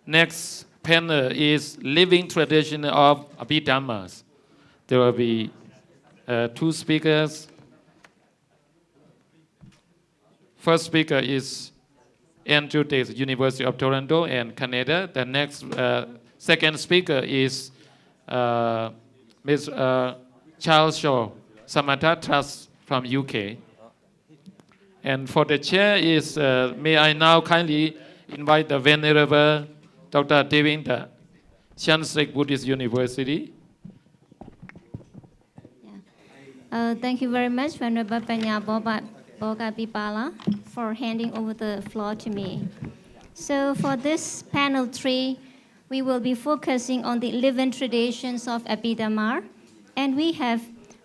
Next panel is Living Tradition of Abhidhamma. There will be 2 speakers. First speaker is Andrew Davis, University of Toronto and Canada. The next second speaker is Ms. Charles Shaw, Samatha Trust from UK. And for the chair is, may I now kindly invite the Venerable Dr. Devinda, Shan Buddhist University. Thank you very much, Venerable Panya Boga Bipala, for handing over the floor to me. So for this panel 3, we will be focusing on the living traditions of Abhidhamma, and we have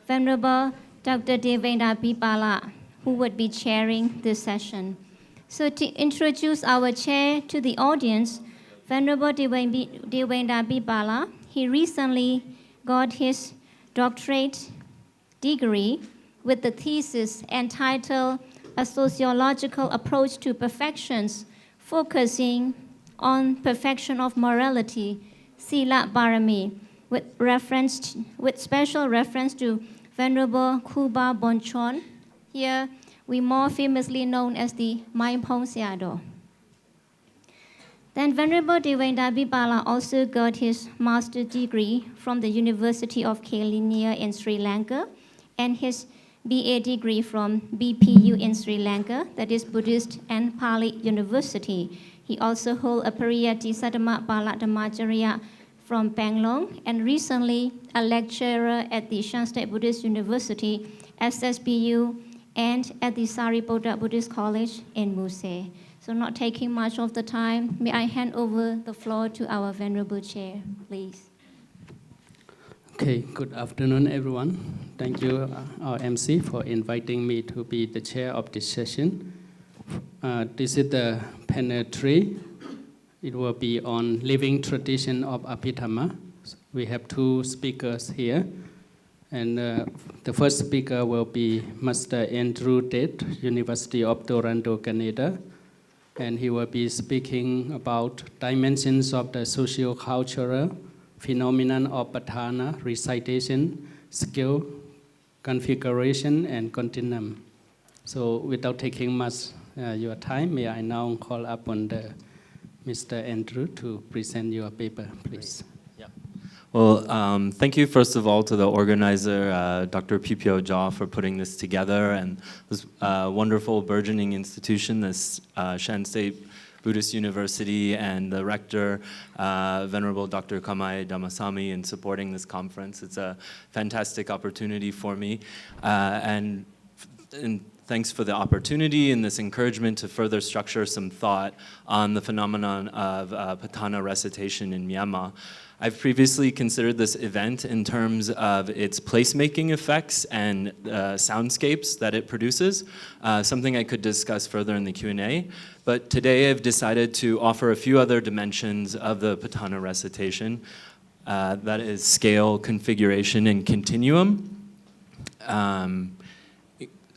Venerable Dr. Devendra Bipala, who would be chairing this session. So to introduce our chair to the audience, Venerable Devendra Bipala, he recently got his doctorate degree with the thesis entitled A Sociological Approach to Perfections, focusing on perfection of morality, Sila Barami, with special reference to Venerable Kuba Bonchon. Here, we more famously known as the Maipong Seado. Then Venerable Devendra Bipala also got his master's degree from the University of Kelaniya in Sri Lanka and his BA degree from BPU in Sri Lanka, that is Buddhist and Pali University. He also holds a Pariyati Saddhamma Bala Dhammacharya from Panglong and recently a lecturer at the Shan State Buddhist University, SSBU, and at the Sariputta Buddhist College in Muse. So not taking much of the time, may I hand over the floor to our Venerable Chair, please. Okay, good afternoon, everyone. Thank you, our MC, for inviting me to be the chair of this session. This is the panel 3. It will be on living tradition of Abhidhamma. We have 2 speakers here. And the first speaker will be Master Andrew Tate, University of Toronto, Canada. And he will be speaking about dimensions of the socio-cultural phenomenon of Patthana, recitation, skill, configuration, and continuum. So without taking much your time, may I now call upon Mr. Andrew to present your paper, please. Yeah. Well, thank you first of all to the organizer, Dr. Pipyo Jha, for putting this together, and this wonderful burgeoning institution, this Shan State Buddhist University, and the Rector, Venerable Dr. Khammai Dhammasami, in supporting this conference. It's a fantastic opportunity for me, and thanks for the opportunity and this encouragement to further structure some thought on the phenomenon of Putana recitation in Myanmar. I've previously considered this event in terms of its placemaking effects and soundscapes that it produces, something I could discuss further in the Q&A. But today I've decided to offer a few other dimensions of the Putana recitation, that is scale, configuration, and continuum.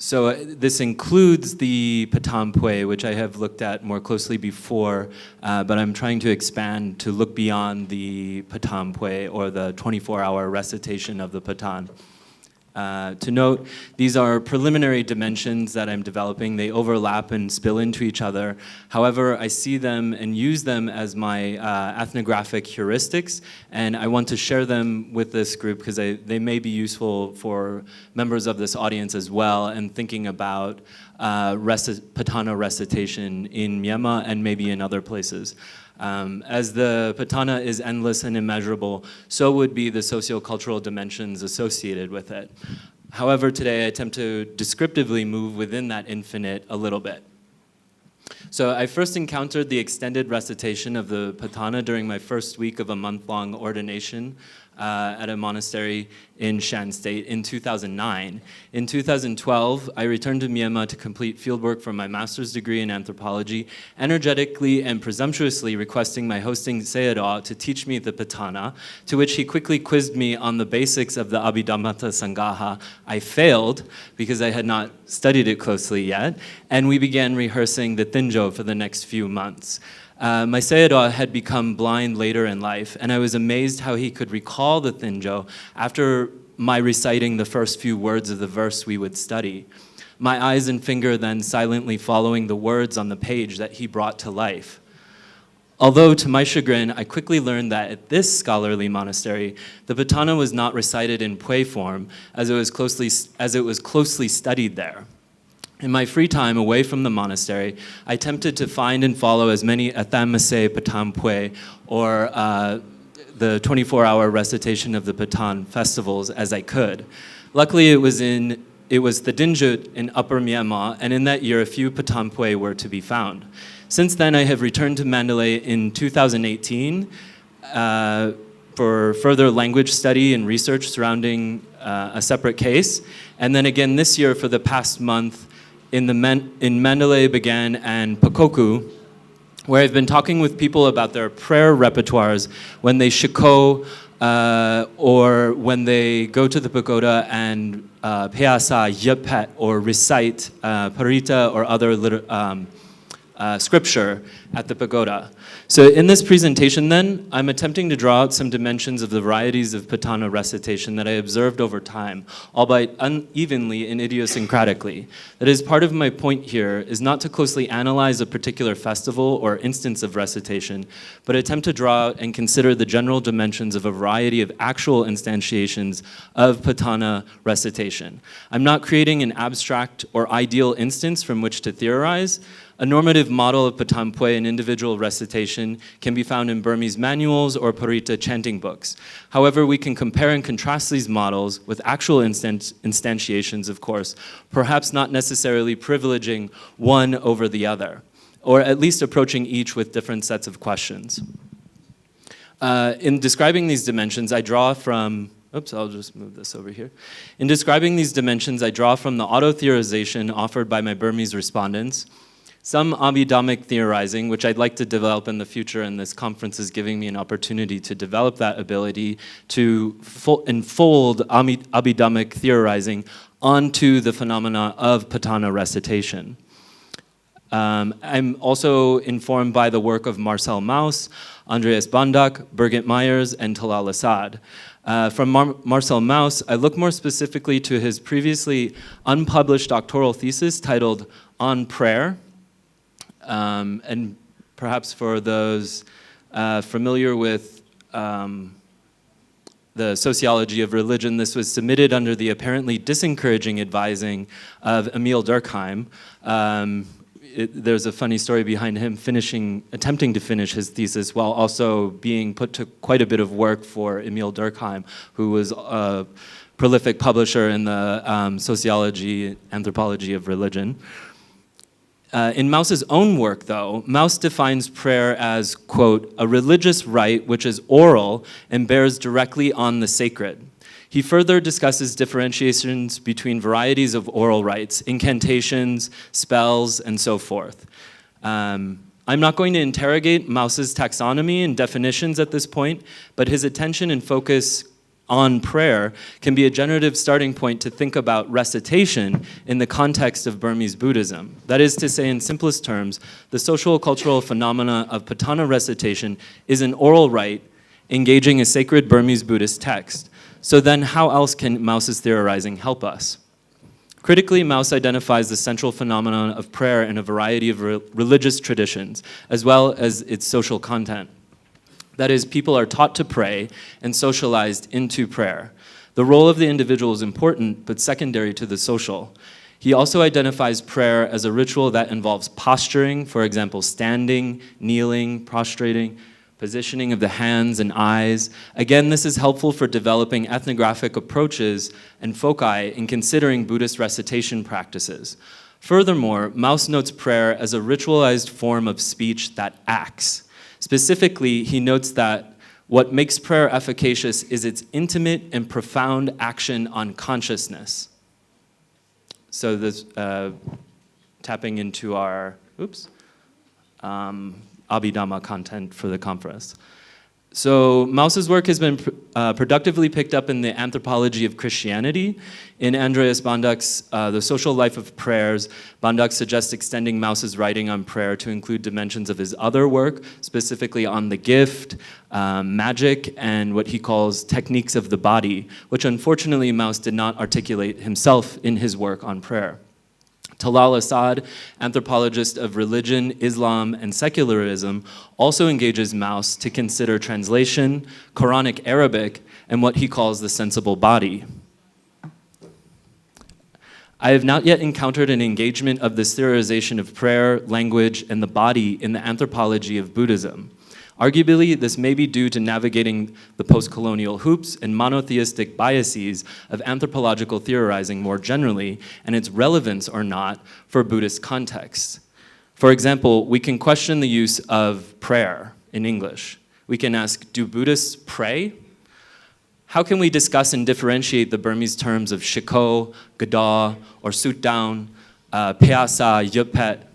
So this includes the Patampwe, which I have looked at more closely before, but I'm trying to expand to look beyond the Patampwe, or the 24-hour recitation of the Patan. To note, these are preliminary dimensions that I'm developing. They overlap and spill into each other. However, I see them and use them as my ethnographic heuristics, and I want to share them with this group because they may be useful for members of this audience as well, and thinking about Patana recitation in Myanmar and maybe in other places. As the Putana is endless and immeasurable, so would be the socio-cultural dimensions associated with it. However, today I attempt to descriptively move within that infinite a little bit. So I first encountered the extended recitation of the Putana during my first week of a month-long ordination at a monastery in Shan State in 2009. In 2012, I returned to Myanmar to complete fieldwork for my master's degree in anthropology, energetically and presumptuously requesting my hosting Sayadaw to teach me the Putana, to which he quickly quizzed me on the basics of the Abhidhamma Sangaha. I failed because I had not studied it closely yet, and we began rehearsing the Thinjo for the next few months. My Sayadaw had become blind later in life, and I was amazed how he could recall the Thinjo after my reciting the first few words of the verse we would study. My eyes and finger then silently following the words on the page that he brought to life. Although, to my chagrin, I quickly learned that at this scholarly monastery, the Putana was not recited in Pui form, as it was closely studied there. In my free time away from the monastery, I attempted to find and follow as many Dhammasami Patan Pui, or the 24-hour recitation of the Patan festivals, as I could. Luckily, it was the Dinjut in Upper Myanmar, and in that year, a few Patan Pui were to be found. Since then, I have returned to Mandalay in 2018 for further language study and research surrounding a separate case, and then again this year for the past month in Mandalay Bagan and Pakoku, where I've been talking with people about their prayer repertoires when they shiko or when they go to the pagoda and peasa, yapet, or recite parita or other scripture at the pagoda. So in this presentation then, I'm attempting to draw out some dimensions of the varieties of Putana recitation that I observed over time, albeit unevenly and idiosyncratically. That is, part of my point here is not to closely analyze a particular festival or instance of recitation, but attempt to draw out and consider the general dimensions of a variety of actual instantiations of Putana recitation. I'm not creating an abstract or ideal instance from which to theorize. A normative model of Patan Pui and individual recitation can be found in Burmese manuals or Parita chanting books. However, we can compare and contrast these models with actual instantiations, of course, perhaps not necessarily privileging one over the other, or at least approaching each with different sets of questions. In describing these dimensions, I draw from I'll just move this over here. In describing these dimensions, I draw from the auto-theorization offered by my Burmese respondents, some Abhidhammic theorizing, which I'd like to develop in the future, and this conference is giving me an opportunity to develop that ability to enfold Abhidhammic theorizing onto the phenomena of Putana recitation. I'm also informed by the work of Marcel Mauss, Andreas Bandak, Birgit Myers, and Talal Assad. From Marcel Mauss, I look more specifically to his previously unpublished doctoral thesis titled On Prayer. And perhaps for those familiar with the sociology of religion, this was submitted under the apparently disencouraging advising of Emil Durkheim. There's a funny story behind him attempting to finish his thesis while also being put to quite a bit of work for Emil Durkheim, who was a prolific publisher in the sociology, anthropology of religion. In Mauss's own work, though, Mauss defines prayer as, quote, a religious rite which is oral and bears directly on the sacred. He further discusses differentiations between varieties of oral rites, incantations, spells, and so forth. I'm not going to interrogate Mauss's taxonomy and definitions at this point, but his attention and focus on prayer can be a generative starting point to think about recitation in the context of Burmese Buddhism. That is to say, in simplest terms, the social cultural phenomena of Putana recitation is an oral rite engaging a sacred Burmese Buddhist text. So then how else can Mauss's theorizing help us? Critically, Mauss identifies the central phenomenon of prayer in a variety of religious traditions, as well as its social content. That is, people are taught to pray and socialized into prayer. The role of the individual is important, but secondary to the social. He also identifies prayer as a ritual that involves posturing, for example, standing, kneeling, prostrating, positioning of the hands and eyes. Again, this is helpful for developing ethnographic approaches and foci in considering Buddhist recitation practices. Furthermore, Mauss notes prayer as a ritualized form of speech that acts. Specifically, he notes that what makes prayer efficacious is its intimate and profound action on consciousness. So this, tapping into our, Abhidhamma content for the conference. So Mauss's work has been productively picked up in the Anthropology of Christianity. In Andreas Bonduk's The Social Life of Prayers, Bonduk suggests extending Mauss's writing on prayer to include dimensions of his other work, specifically on the gift, magic, and what he calls techniques of the body, which unfortunately Mauss did not articulate himself in his work on prayer. Talal Asad, anthropologist of religion, Islam, and secularism, also engages Mauss to consider translation, Quranic Arabic, and what he calls the sensible body. I have not yet encountered an engagement of this theorization of prayer, language, and the body in the anthropology of Buddhism. Arguably, this may be due to navigating the post-colonial hoops and monotheistic biases of anthropological theorizing more generally, and its relevance or not for Buddhist contexts. For example, we can question the use of prayer in English. We can ask, do Buddhists pray? How can we discuss and differentiate the Burmese terms of shiko, gada, or sutdown, peasa, yupet,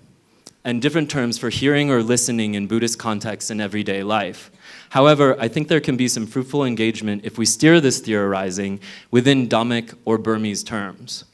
and different terms for hearing or listening in Buddhist contexts in everyday life? However, I think there can be some fruitful engagement if we steer this theorizing within Dhammic or Burmese terms.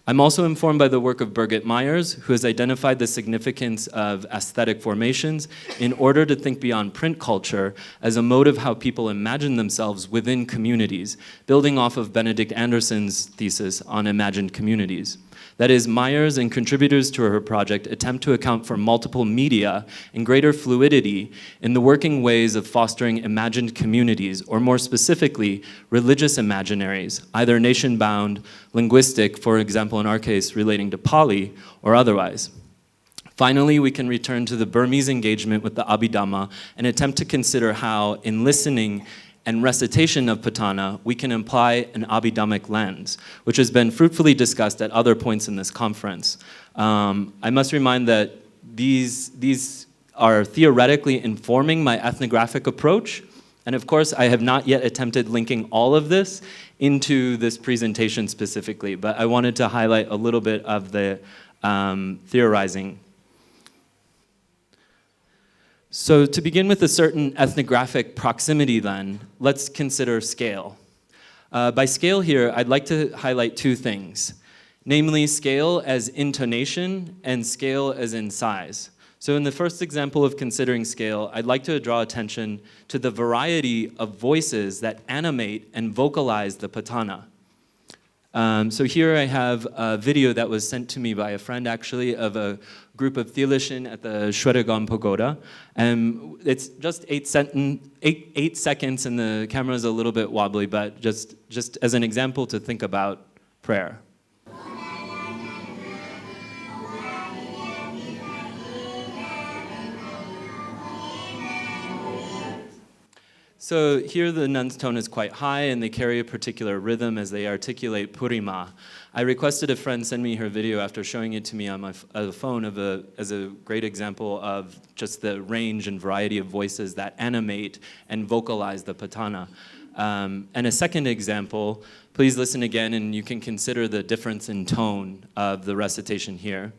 I'm also informed by the work of Birgit Myers, who has identified the significance of aesthetic formations in order to think beyond print culture as a mode of how people imagine themselves within communities, building off of Benedict Anderson's thesis on imagined communities. That is, Myers and contributors to her project attempt to account for multiple media and greater fluidity in the working ways of fostering imagined communities, or more specifically, religious imaginaries, either nation-bound, linguistic, for example in our case, relating to Pali, or otherwise. Finally, we can return to the Burmese engagement with the Abhidhamma and attempt to consider how, in listening and recitation of Putana, we can imply an Abhidhammic lens, which has been fruitfully discussed at other points in this conference. I must remind that these are theoretically informing my ethnographic approach, and of course, I have not yet attempted linking all of this into this presentation specifically, but I wanted to highlight a little bit of the theorizing. So to begin with a certain ethnographic proximity then, let's consider scale. By scale here, I'd like to highlight two things, namely scale as intonation and scale as in size. So in the first example of considering scale, I'd like to draw attention to the variety of voices that animate and vocalize the Putana. So here I have a video that was sent to me by a friend actually of a group of Thilishin at the Shwedagon Pagoda. It's just 8 seconds and the camera is a little bit wobbly, but just as an example to think about prayer. So here the nun's tone is quite high and they carry a particular rhythm as they articulate Purima. I requested a friend send me her video after showing it to me on my phone as a great example of just the range and variety of voices that animate and vocalize the Putana. And a second example, please listen again and you can consider the difference in tone of the recitation here.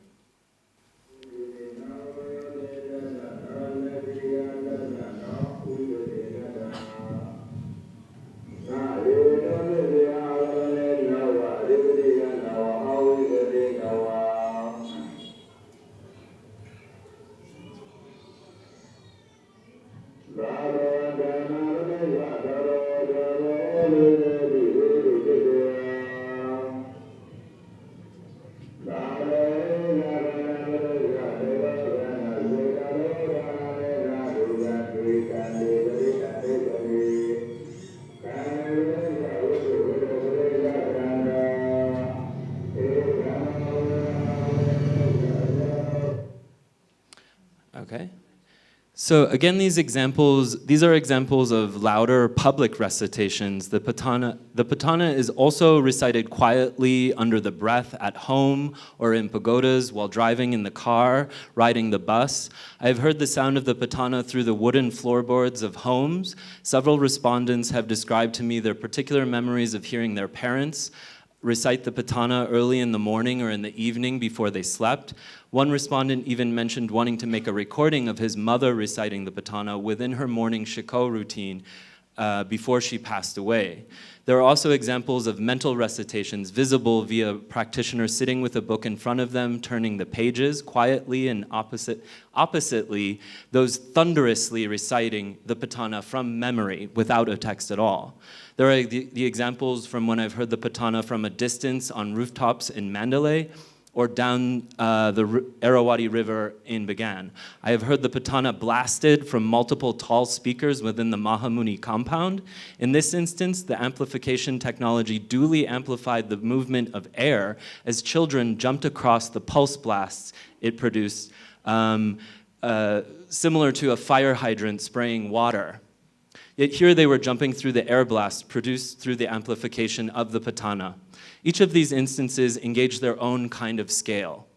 Okay. So again, these are examples of louder public recitations. The Putana is also recited quietly under the breath at home or in pagodas while driving in the car, riding the bus. I've heard the sound of the Putana through the wooden floorboards of homes. Several respondents have described to me their particular memories of hearing their parents recite the Putana early in the morning or in the evening before they slept. One respondent even mentioned wanting to make a recording of his mother reciting the Putana within her morning shiko routine before she passed away. There are also examples of mental recitations visible via practitioners sitting with a book in front of them, turning the pages quietly, and oppositely, those thunderously reciting the Putana from memory without a text at all. There are the examples from when I've heard the Putana from a distance on rooftops in Mandalay, or down the Irrawaddy River in Bagan. I have heard the Putana blasted from multiple tall speakers within the Mahamuni compound. In this instance, the amplification technology duly amplified the movement of air as children jumped across the pulse blasts it produced, similar to a fire hydrant spraying water. Yet here they were jumping through the air blast produced through the amplification of the Putana. Each of these instances engage their own kind of scale.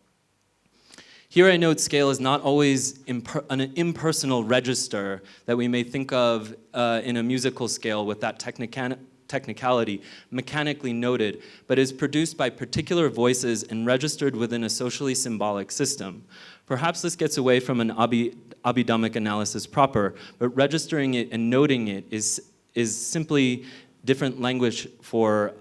Here I note scale is not always an impersonal register that we may think of in a musical scale with that technicality mechanically noted, but is produced by particular voices and registered within a socially symbolic system. Perhaps this gets away from an Abhidhammic analysis proper, but registering it and noting it is simply different language for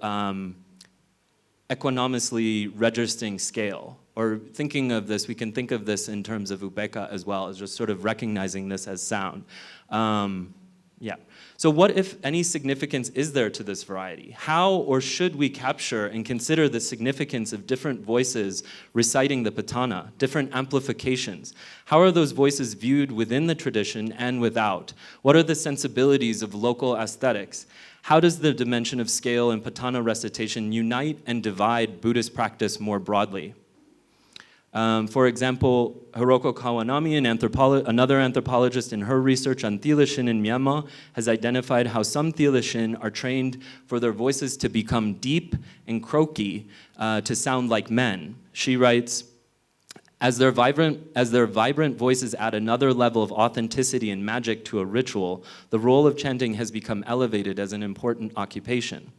equanimously registering scale. Or thinking of this, we can think of this in terms of Ubeka as well, as just sort of recognizing this as sound. Yeah. So what, if any, significance is there to this variety? How or should we capture and consider the significance of different voices reciting the Putana, different amplifications? How are those voices viewed within the tradition and without? What are the sensibilities of local aesthetics? How does the dimension of scale in Putana recitation unite and divide Buddhist practice more broadly? For example, Hiroko Kawanami, another anthropologist, in her research on Thilashin in Myanmar, has identified how some Thilashin are trained for their voices to become deep and croaky, to sound like men. She writes, as their vibrant voices add another level of authenticity and magic to a ritual, the role of chanting has become elevated as an important occupation.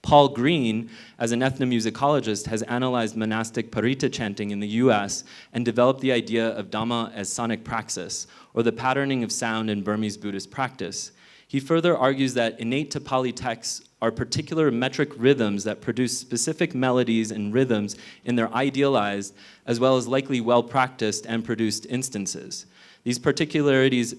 Paul Green, as an ethnomusicologist, has analyzed monastic parita chanting in the US and developed the idea of Dhamma as sonic praxis, or the patterning of sound in Burmese Buddhist practice. He further argues that innate to Pali texts are particular metric rhythms that produce specific melodies and rhythms in their idealized, as well as likely well-practiced and produced instances. These particularities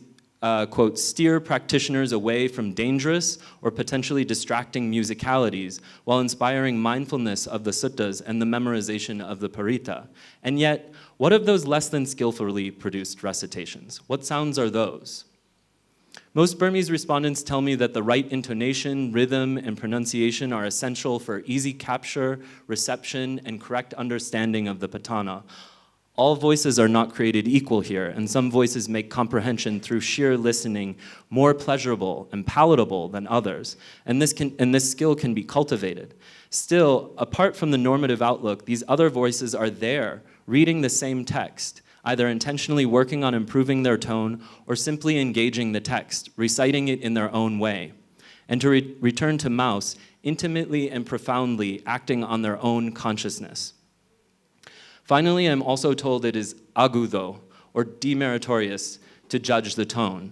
quote, steer practitioners away from dangerous or potentially distracting musicalities while inspiring mindfulness of the suttas and the memorization of the parita. And yet, what of those less than skillfully produced recitations? What sounds are those? Most Burmese respondents tell me that the right intonation, rhythm, and pronunciation are essential for easy capture, reception, and correct understanding of the Putana. All voices are not created equal here, and some voices make comprehension through sheer listening more pleasurable and palatable than others, and this skill can be cultivated. Still, apart from the normative outlook, these other voices are there, reading the same text, either intentionally working on improving their tone or simply engaging the text, reciting it in their own way. And to return to Mouse, intimately and profoundly acting on their own consciousness. Finally, I'm also told it is agudo, or demeritorious, to judge the tone.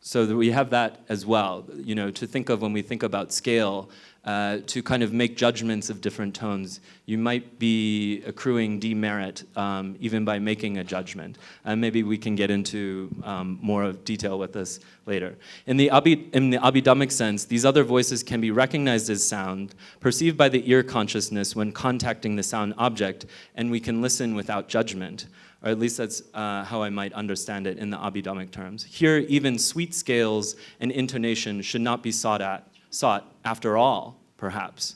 So that we have that as well, you know, to think of when we think about scale, to kind of make judgments of different tones. You might be accruing demerit even by making a judgment. And maybe we can get into more of detail with this later. In the Abhidhammic sense, these other voices can be recognized as sound, perceived by the ear consciousness when contacting the sound object, and we can listen without judgment. Or at least that's how I might understand it in the Abhidhammic terms. Here, even sweet scales and intonation should not be sought after all, perhaps.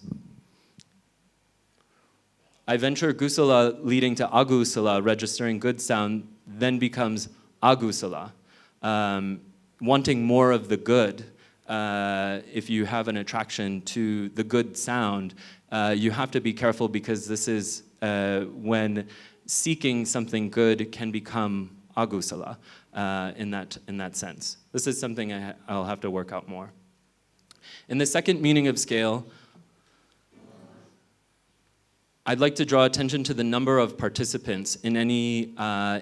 I venture gusala leading to agusala, registering good sound, then becomes agusala, wanting more of the good. If you have an attraction to the good sound, you have to be careful, because this is when seeking something good can become agusala in that sense. This is something I'll have to work out more. In the second meaning of scale, I'd like to draw attention to the number of participants in any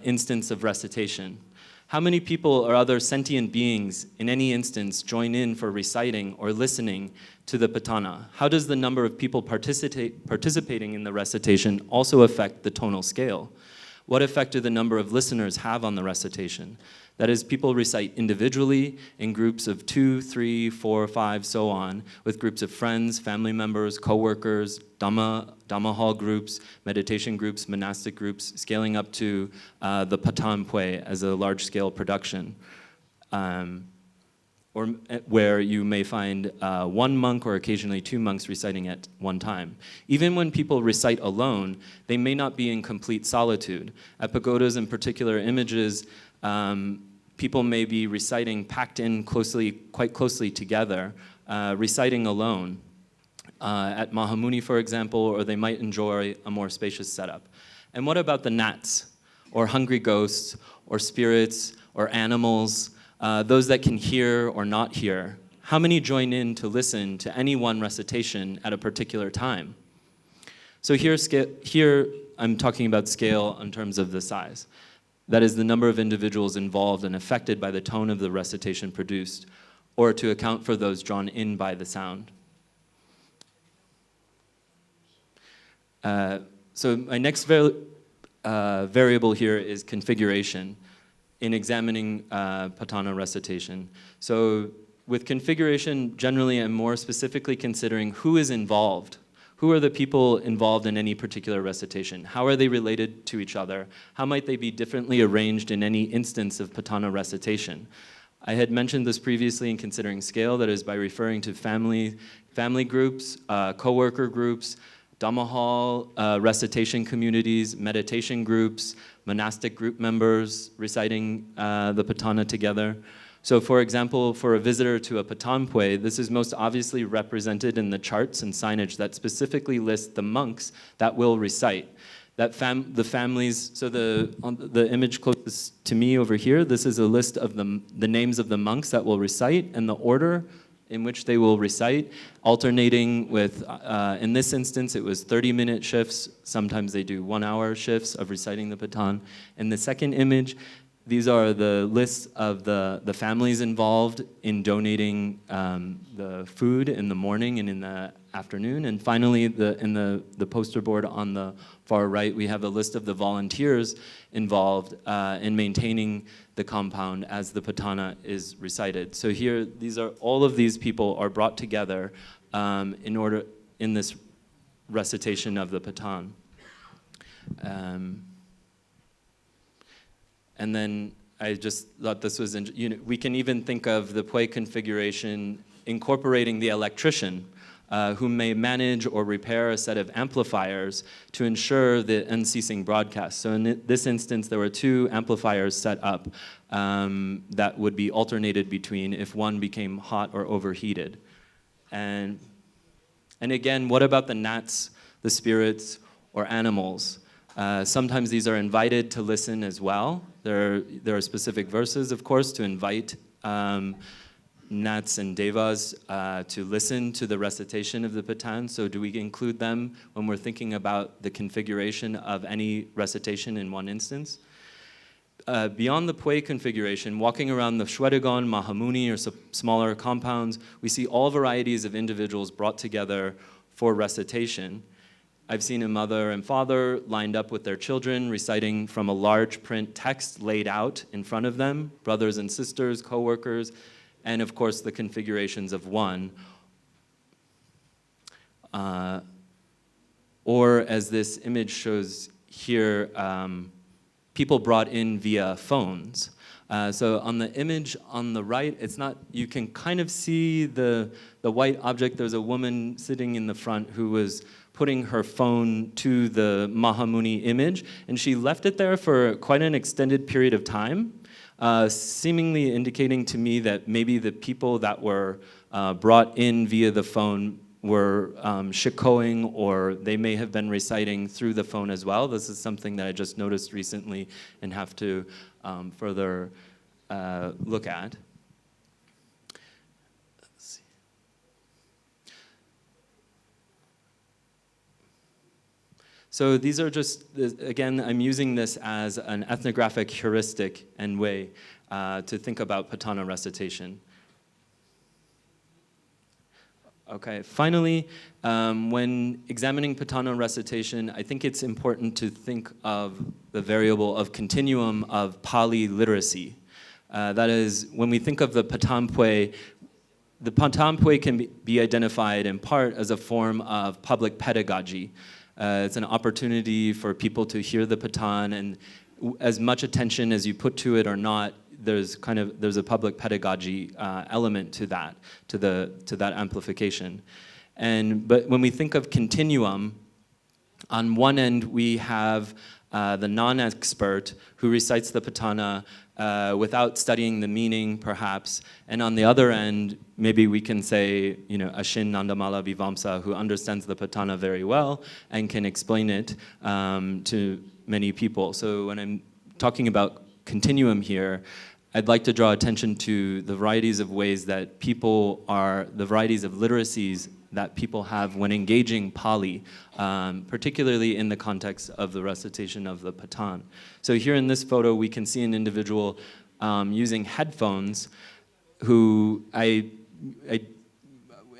instance of recitation. How many people or other sentient beings in any instance join in for reciting or listening to the Putana? How does the number of people participating in the recitation also affect the tonal scale? What effect do the number of listeners have on the recitation? That is, people recite individually, in groups of 2, 3, 4, 5, so on, with groups of friends, family members, co-workers, Dhamma hall groups, meditation groups, monastic groups, scaling up to the Patan Pui as a large-scale production, or where you may find one monk or occasionally 2 monks reciting at one time. Even when people recite alone, they may not be in complete solitude. At pagodas and particular images, people may be reciting packed in quite closely together, reciting alone. At Mahamuni, for example, or they might enjoy a more spacious setup. And what about the gnats, or hungry ghosts, or spirits, or animals, those that can hear or not hear? How many join in to listen to any one recitation at a particular time? So here I'm talking about scale in terms of the size. That is the number of individuals involved and affected by the tone of the recitation produced, or to account for those drawn in by the sound. So my next variable here is configuration in examining Patthana recitation. So with configuration, generally I'm more specifically considering who is involved. Who are the people involved in any particular recitation? How are they related to each other? How might they be differently arranged in any instance of Patthana recitation? I had mentioned this previously in considering scale, that is by referring to family groups, co-worker groups, Dhamma hall, recitation communities, meditation groups, monastic group members reciting the Putana together. So for example, for a visitor to a Patan Pui, this is most obviously represented in the charts and signage that specifically list the monks that will recite. The families, so on the image closest to me over here, this is a list of the names of the monks that will recite and the order in which they will recite, alternating with, in this instance, it was 30-minute shifts. Sometimes they do 1-hour shifts of reciting the Patan. In the second image, these are the lists of the families involved in donating the food in the morning and in the afternoon. And finally, in the poster board on the far right, we have a list of the volunteers involved in maintaining the compound as the Putana is recited. So here, all of these people are brought together in this recitation of the Patan. And then I just thought this was, we can even think of the Pui configuration incorporating the electrician who may manage or repair a set of amplifiers to ensure the unceasing broadcast. So in this instance, there were 2 amplifiers set up that would be alternated between if one became hot or overheated. And again, what about the gnats, the spirits, or animals? Sometimes these are invited to listen as well. There are specific verses, of course, to invite Nats and Devas to listen to the recitation of the Patan. So do we include them when we're thinking about the configuration of any recitation in one instance? Beyond the Pui configuration, walking around the Shwedagon, Mahamuni, or smaller compounds, we see all varieties of individuals brought together for recitation. I've seen a mother and father lined up with their children, reciting from a large print text laid out in front of them, brothers and sisters, co-workers, and of course the configurations of one. Or as this image shows here, people brought in via phones. So on the image on the right, it's not, you can kind of see the white object. There's a woman sitting in the front who was putting her phone to the Mahamuni image, and she left it there for quite an extended period of time, seemingly indicating to me that maybe the people that were brought in via the phone were shikoing, or they may have been reciting through the phone as well. This is something that I just noticed recently and have to further look at. Let's see. So these are just, again, I'm using this as an ethnographic heuristic and way to think about Patthana recitation. Okay, finally, when examining Patthana recitation, I think it's important to think of the variable of continuum of Pali literacy. That is, when we think of the Patthana can be identified in part as a form of public pedagogy. It's an opportunity for people to hear the Patthana, and as much attention as you put to it or not, there's a public pedagogy element to that, to that amplification. But when we think of continuum, on one end we have the non-expert who recites the Patthana without studying the meaning, perhaps, and on the other end, maybe we can say, a Shin Nandamala Vivamsa who understands the Patthana very well and can explain it to many people. So when I'm talking about continuum here, I'd like to draw attention to the varieties of ways that the varieties of literacies that people have when engaging Pali, particularly in the context of the recitation of the Patthana. So here in this photo, we can see an individual using headphones who I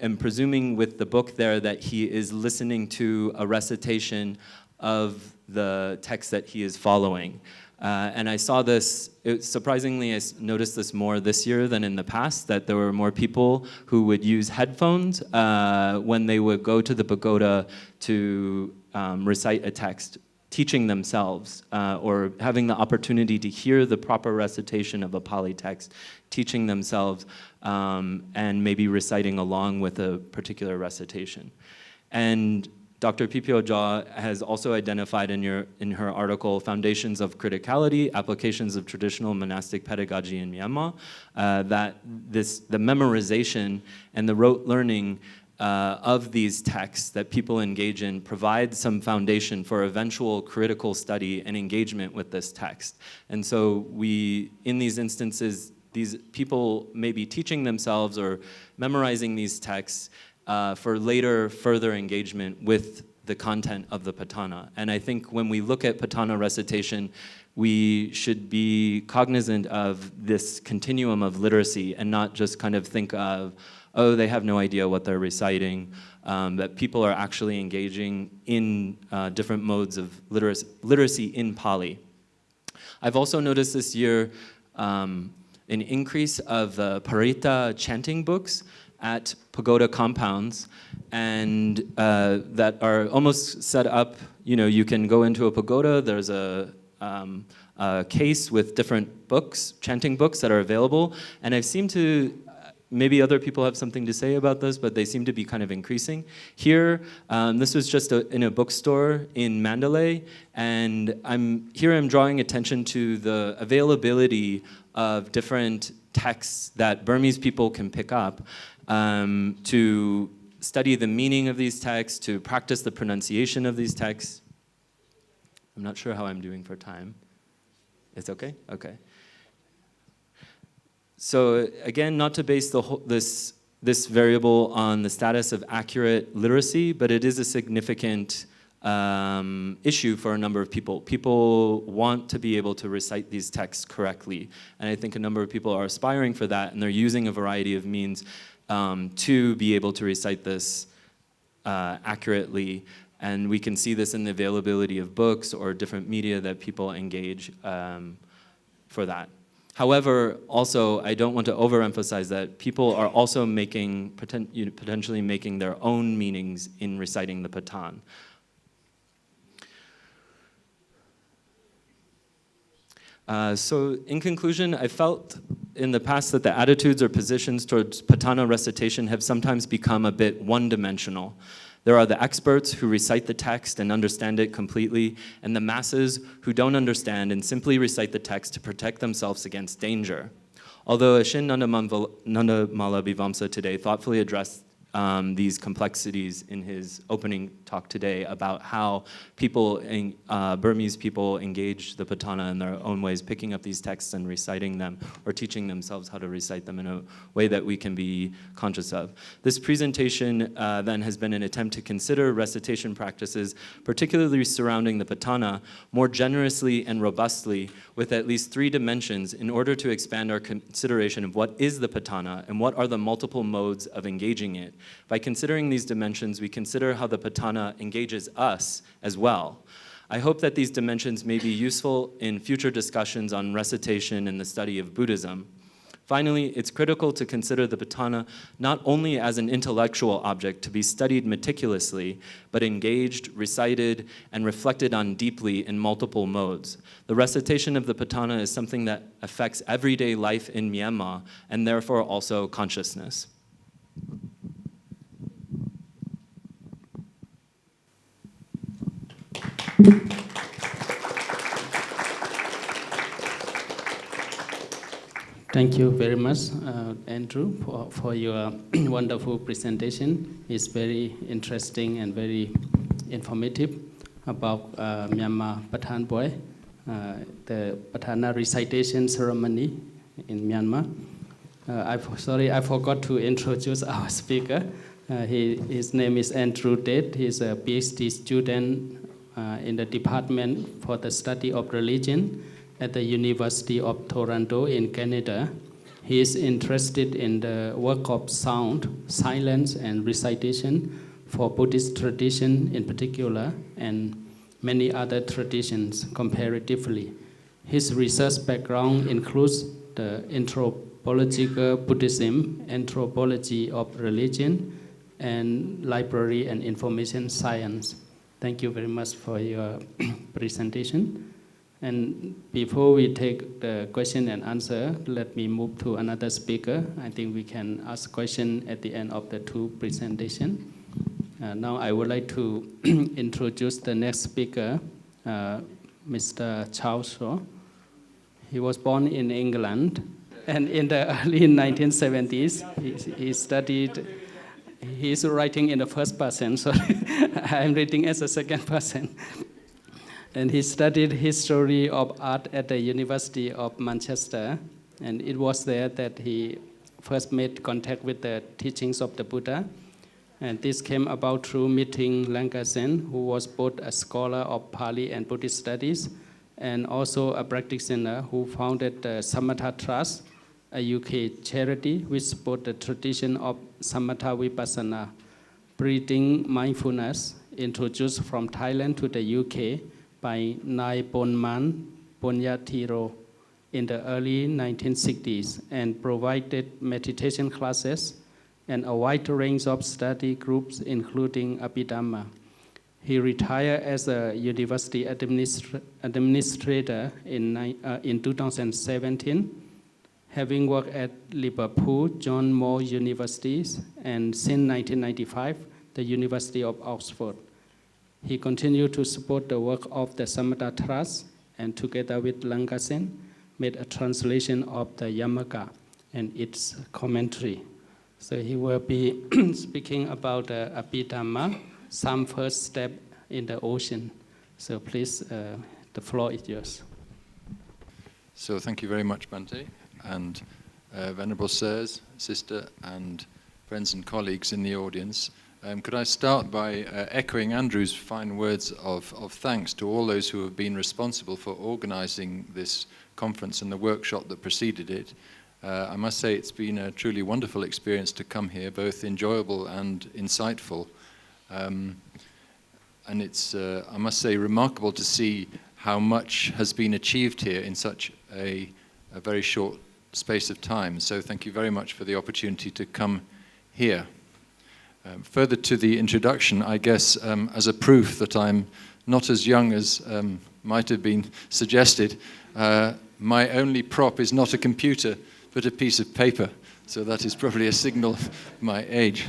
am presuming with the book there that he is listening to a recitation of the text that he is following. And I saw this, surprisingly, I noticed this more this year than in the past, that there were more people who would use headphones when they would go to the pagoda to recite a text, teaching themselves, or having the opportunity to hear the proper recitation of a Pali text, teaching themselves, and maybe reciting along with a particular recitation. And Dr. Pipio Jha has also identified in her article, Foundations of Criticality, Applications of Traditional Monastic Pedagogy in Myanmar, that the memorization and the rote learning of these texts that people engage in provide some foundation for eventual critical study and engagement with this text. And so in these instances, these people may be teaching themselves or memorizing these texts for later further engagement with the content of the Patthana. And I think when we look at Patthana recitation, we should be cognizant of this continuum of literacy and not just kind of think of, oh, they have no idea what they're reciting, that people are actually engaging in different modes of literacy in Pali. I've also noticed this year an increase of Parita chanting books at pagoda compounds, and that are almost set up, you can go into a pagoda, there's a case with different books, chanting books that are available, and I've seemed to, maybe other people have something to say about this, but they seem to be kind of increasing. Here, this was just in a bookstore in Mandalay, and I'm drawing attention to the availability of different texts that Burmese people can pick up to study the meaning of these texts, to practice the pronunciation of these texts. I'm not sure how I'm doing for time. It's okay? Okay. So again, not to base this variable on the status of accurate literacy, but it is a significant issue for a number of people. People want to be able to recite these texts correctly, and I think a number of people are aspiring for that, and they're using a variety of means to be able to recite this accurately, and we can see this in the availability of books or different media that people engage for that. However, also, I don't want to overemphasize that people are also potentially making their own meanings in reciting the Patthana. So in conclusion, I felt in the past that the attitudes or positions towards Patthana recitation have sometimes become a bit one-dimensional. There are the experts who recite the text and understand it completely, and the masses who don't understand and simply recite the text to protect themselves against danger. Although Ashin Nandamala Vivamsa today thoughtfully addressed these complexities in his opening talk, talk today about how Burmese people engage the Putana in their own ways, picking up these texts and reciting them, or teaching themselves how to recite them in a way that we can be conscious of. This presentation then has been an attempt to consider recitation practices, particularly surrounding the Putana, more generously and robustly, with at least 3 dimensions in order to expand our consideration of what is the Putana and what are the multiple modes of engaging it. By considering these dimensions, we consider how the Putana engages us as well. I hope that these dimensions may be useful in future discussions on recitation and the study of Buddhism. Finally, it's critical to consider the Putana not only as an intellectual object to be studied meticulously, but engaged, recited, and reflected on deeply in multiple modes. The recitation of the Putana is something that affects everyday life in Myanmar, and therefore also consciousness. Thank you very much, Andrew, for your wonderful presentation. It's very interesting and very informative about Myanmar Pathan Boy, the Patthana recitation ceremony in Myanmar. I forgot to introduce our speaker. His name is Andrew Tate. He's a PhD student in the Department for the Study of Religion at the University of Toronto in Canada. He is interested in the work of sound, silence, and recitation for Buddhist tradition in particular, and many other traditions comparatively. His research background includes the anthropological Buddhism, anthropology of religion, and library and information science. Thank you very much for your presentation. And before we take the question and answer, let me move to another speaker. I think we can ask questions at the end of the 2 presentations. Now I would like to introduce the next speaker, Mr. Charles Shaw. He was born in England, and in the early 1970s, he studied. He's writing in the first person, so I'm reading as a second person. And he studied history of art at the University of Manchester, and it was there that he first made contact with the teachings of the Buddha. And this came about through meeting Lankasen, who was both a scholar of Pali and Buddhist studies, and also a practitioner who founded the Samatha Trust, a UK charity which supports the tradition of Samatha Vipassana, breathing mindfulness, introduced from Thailand to the UK by Nai Bonman Bonyathiro in the early 1960s, and provided meditation classes and a wide range of study groups, including Abhidhamma. He retired as a university administrator in 2017, having worked at Liverpool, John Moore Universities, and since 1995, the University of Oxford. He continued to support the work of the Samatha Trust, and together with Lankasen, made a translation of the Yamaka and its commentary. So he will be speaking about the Abhidhamma, some first step in the ocean. So please, the floor is yours. So thank you very much, Bhante, and Venerable Sirs, Sister, and friends and colleagues in the audience. Could I start by echoing Andrew's fine words of thanks to all those who have been responsible for organizing this conference and the workshop that preceded it. I must say it's been a truly wonderful experience to come here, both enjoyable and insightful. And it's, I must say, remarkable to see how much has been achieved here in such a very short space of time. So thank you very much for the opportunity to come here. Further to the introduction, I guess, as a proof that I'm not as young as might have been suggested, my only prop is not a computer, but a piece of paper. So that is probably a signal of my age.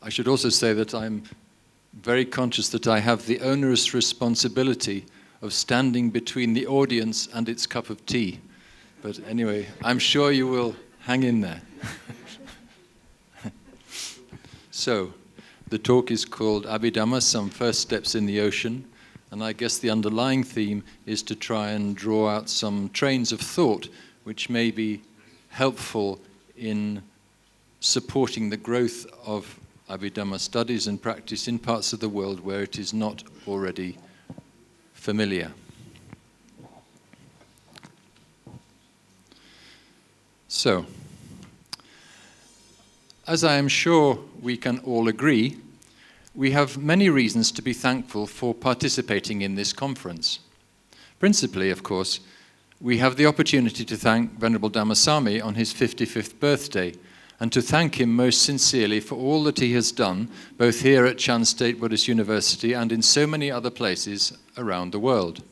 I should also say that I'm very conscious that I have the onerous responsibility of standing between the audience and its cup of tea. But anyway, I'm sure you will hang in there. So, the talk is called Abhidhamma, Some First Steps in the Ocean, and I guess the underlying theme is to try and draw out some trains of thought which may be helpful in supporting the growth of Abhidhamma studies and practice in parts of the world where it is not already familiar. So, as I am sure we can all agree, we have many reasons to be thankful for participating in this conference. Principally, of course, we have the opportunity to thank Venerable Dhammasami on his 55th birthday, and to thank him most sincerely for all that he has done, both here at Shan State Buddhist University and in so many other places around the world.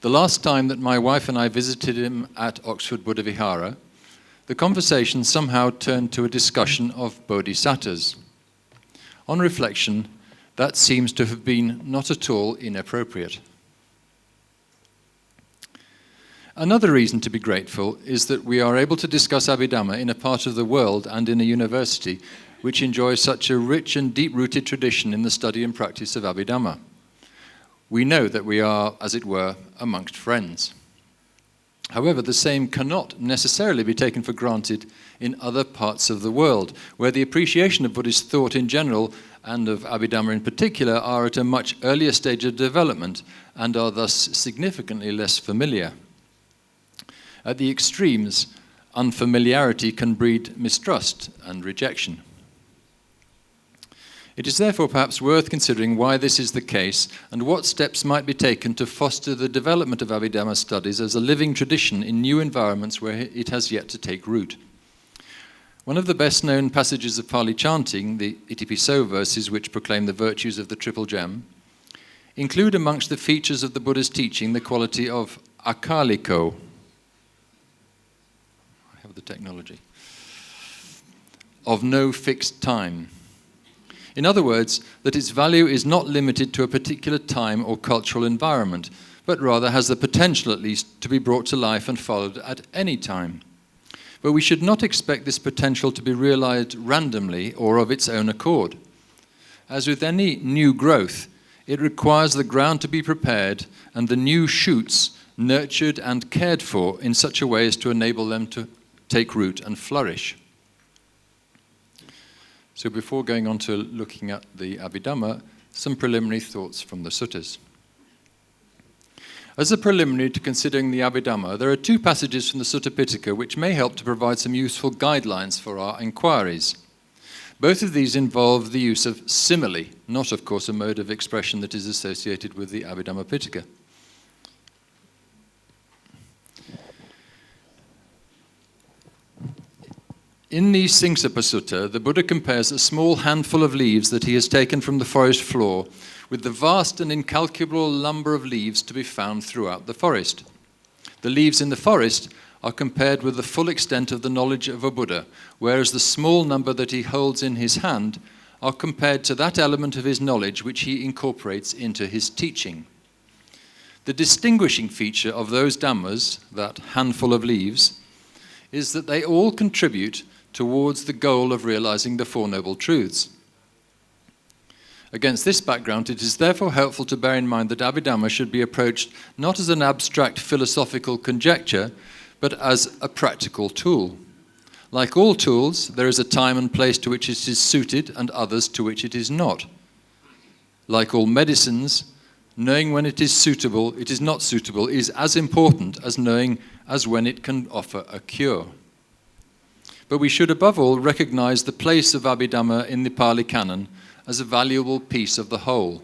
The last time that my wife and I visited him at Oxford Buddha Vihara, the conversation somehow turned to a discussion of bodhisattvas. On reflection, that seems to have been not at all inappropriate. Another reason to be grateful is that we are able to discuss Abhidhamma in a part of the world and in a university which enjoys such a rich and deep-rooted tradition in the study and practice of Abhidhamma. We know that we are, as it were, amongst friends. However, the same cannot necessarily be taken for granted in other parts of the world, where the appreciation of Buddhist thought in general and of Abhidhamma in particular are at a much earlier stage of development and are thus significantly less familiar. At the extremes, unfamiliarity can breed mistrust and rejection. It is therefore perhaps worth considering why this is the case and what steps might be taken to foster the development of Abhidhamma studies as a living tradition in new environments where it has yet to take root. One of the best-known passages of Pali chanting, the Itipiso verses which proclaim the virtues of the Triple Gem, include amongst the features of the Buddha's teaching the quality of akaliko. I have the technology. Of no fixed time. In other words, that its value is not limited to a particular time or cultural environment, but rather has the potential at least to be brought to life and followed at any time. But we should not expect this potential to be realized randomly or of its own accord. As with any new growth, it requires the ground to be prepared and the new shoots nurtured and cared for in such a way as to enable them to take root and flourish. So before going on to looking at the Abhidhamma, some preliminary thoughts from the suttas. As a preliminary to considering the Abhidhamma, there are two passages from the Sutta Pitaka which may help to provide some useful guidelines for our inquiries. Both of these involve the use of simile, not of course a mode of expression that is associated with the Abhidhamma Pitaka. In the Singsapa Sutta, the Buddha compares a small handful of leaves that he has taken from the forest floor with the vast and incalculable number of leaves to be found throughout the forest. The leaves in the forest are compared with the full extent of the knowledge of a Buddha, whereas the small number that he holds in his hand are compared to that element of his knowledge which he incorporates into his teaching. The distinguishing feature of those Dhammas, that handful of leaves, is that they all contribute towards the goal of realizing the Four Noble Truths. Against this background, it is therefore helpful to bear in mind that Abhidhamma should be approached not as an abstract philosophical conjecture, but as a practical tool. Like all tools, there is a time and place to which it is suited and others to which it is not. Like all medicines, knowing when it is suitable, it is not suitable, is as important as knowing as when it can offer a cure. But we should above all recognize the place of Abhidhamma in the Pali Canon as a valuable piece of the whole.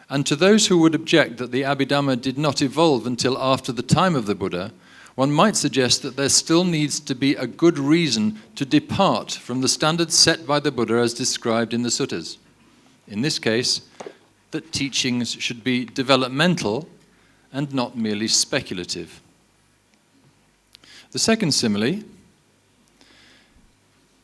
And to those who would object that the Abhidhamma did not evolve until after the time of the Buddha, one might suggest that there still needs to be a good reason to depart from the standards set by the Buddha as described in the suttas. In this case, that teachings should be developmental and not merely speculative. The second simile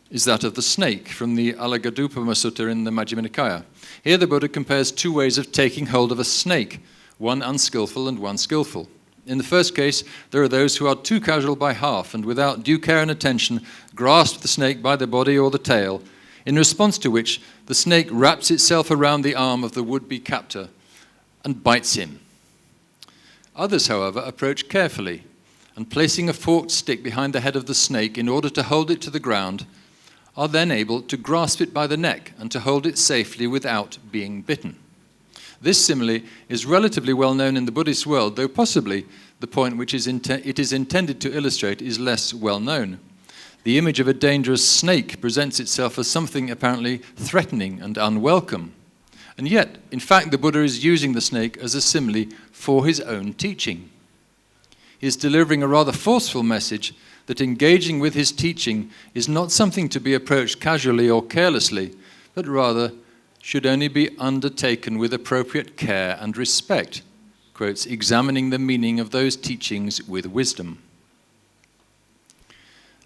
is that of the snake from the Alagadupama Sutta in the Majjhima Nikaya. Here the Buddha compares two ways of taking hold of a snake, one unskillful and one skillful. In the first case, there are those who are too casual by half and without due care and attention grasp the snake by the body or the tail, in response to which the snake wraps itself around the arm of the would-be captor and bites him. Others, however, approach carefully and, placing a forked stick behind the head of the snake in order to hold it to the ground, are then able to grasp it by the neck and to hold it safely without being bitten. This simile is relatively well known in the Buddhist world, though possibly the point which it is intended to illustrate is less well known. The image of a dangerous snake presents itself as something apparently threatening and unwelcome. And yet, in fact, the Buddha is using the snake as a simile for his own teaching. He is delivering a rather forceful message that engaging with his teaching is not something to be approached casually or carelessly, but rather should only be undertaken with appropriate care and respect, quotes, examining the meaning of those teachings with wisdom.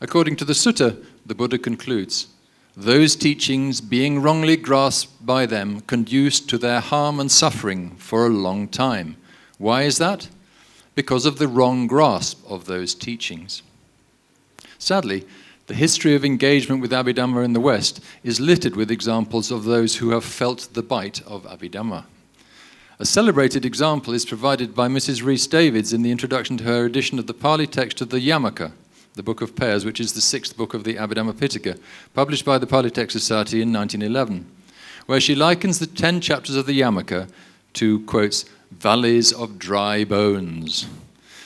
According to the sutta, the Buddha concludes, those teachings, being wrongly grasped by them, conduce to their harm and suffering for a long time. Why is that? Because of the wrong grasp of those teachings. Sadly, the history of engagement with Abhidhamma in the West is littered with examples of those who have felt the bite of Abhidhamma. A celebrated example is provided by Mrs. Rhys-Davids in the introduction to her edition of the Pali text of the Yamaka, the Book of Pairs, which is the 6th book of the Abhidhamma Pitaka, published by the Pali Text Society in 1911, where she likens the 10 chapters of the Yamaka to, quotes, valleys of dry bones.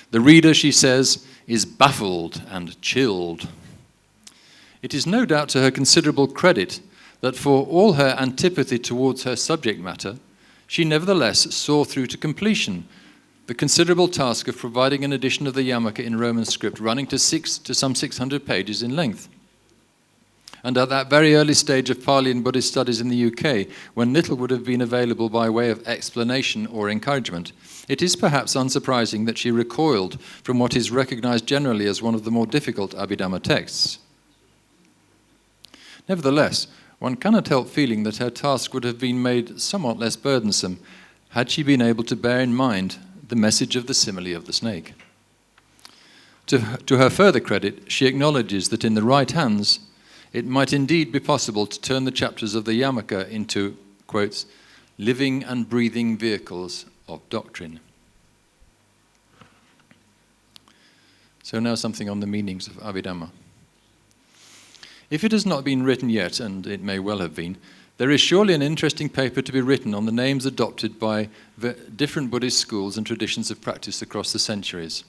The reader, she says, is baffled and chilled. It is no doubt to her considerable credit that for all her antipathy towards her subject matter, she nevertheless saw through to completion the considerable task of providing an edition of the Yamaka in Roman script running to some 600 pages in length. And at that very early stage of Pali and Buddhist studies in the UK, when little would have been available by way of explanation or encouragement, it is perhaps unsurprising that she recoiled from what is recognized generally as one of the more difficult Abhidhamma texts. Nevertheless, one cannot help feeling that her task would have been made somewhat less burdensome had she been able to bear in mind the message of the simile of the snake. To her further credit, she acknowledges that in the right hands, it might indeed be possible to turn the chapters of the Yamaka into, quotes, living and breathing vehicles of doctrine. So now something on the meanings of Abhidhamma. If it has not been written yet, and it may well have been, there is surely an interesting paper to be written on the names adopted by different Buddhist schools and traditions of practice across the centuries.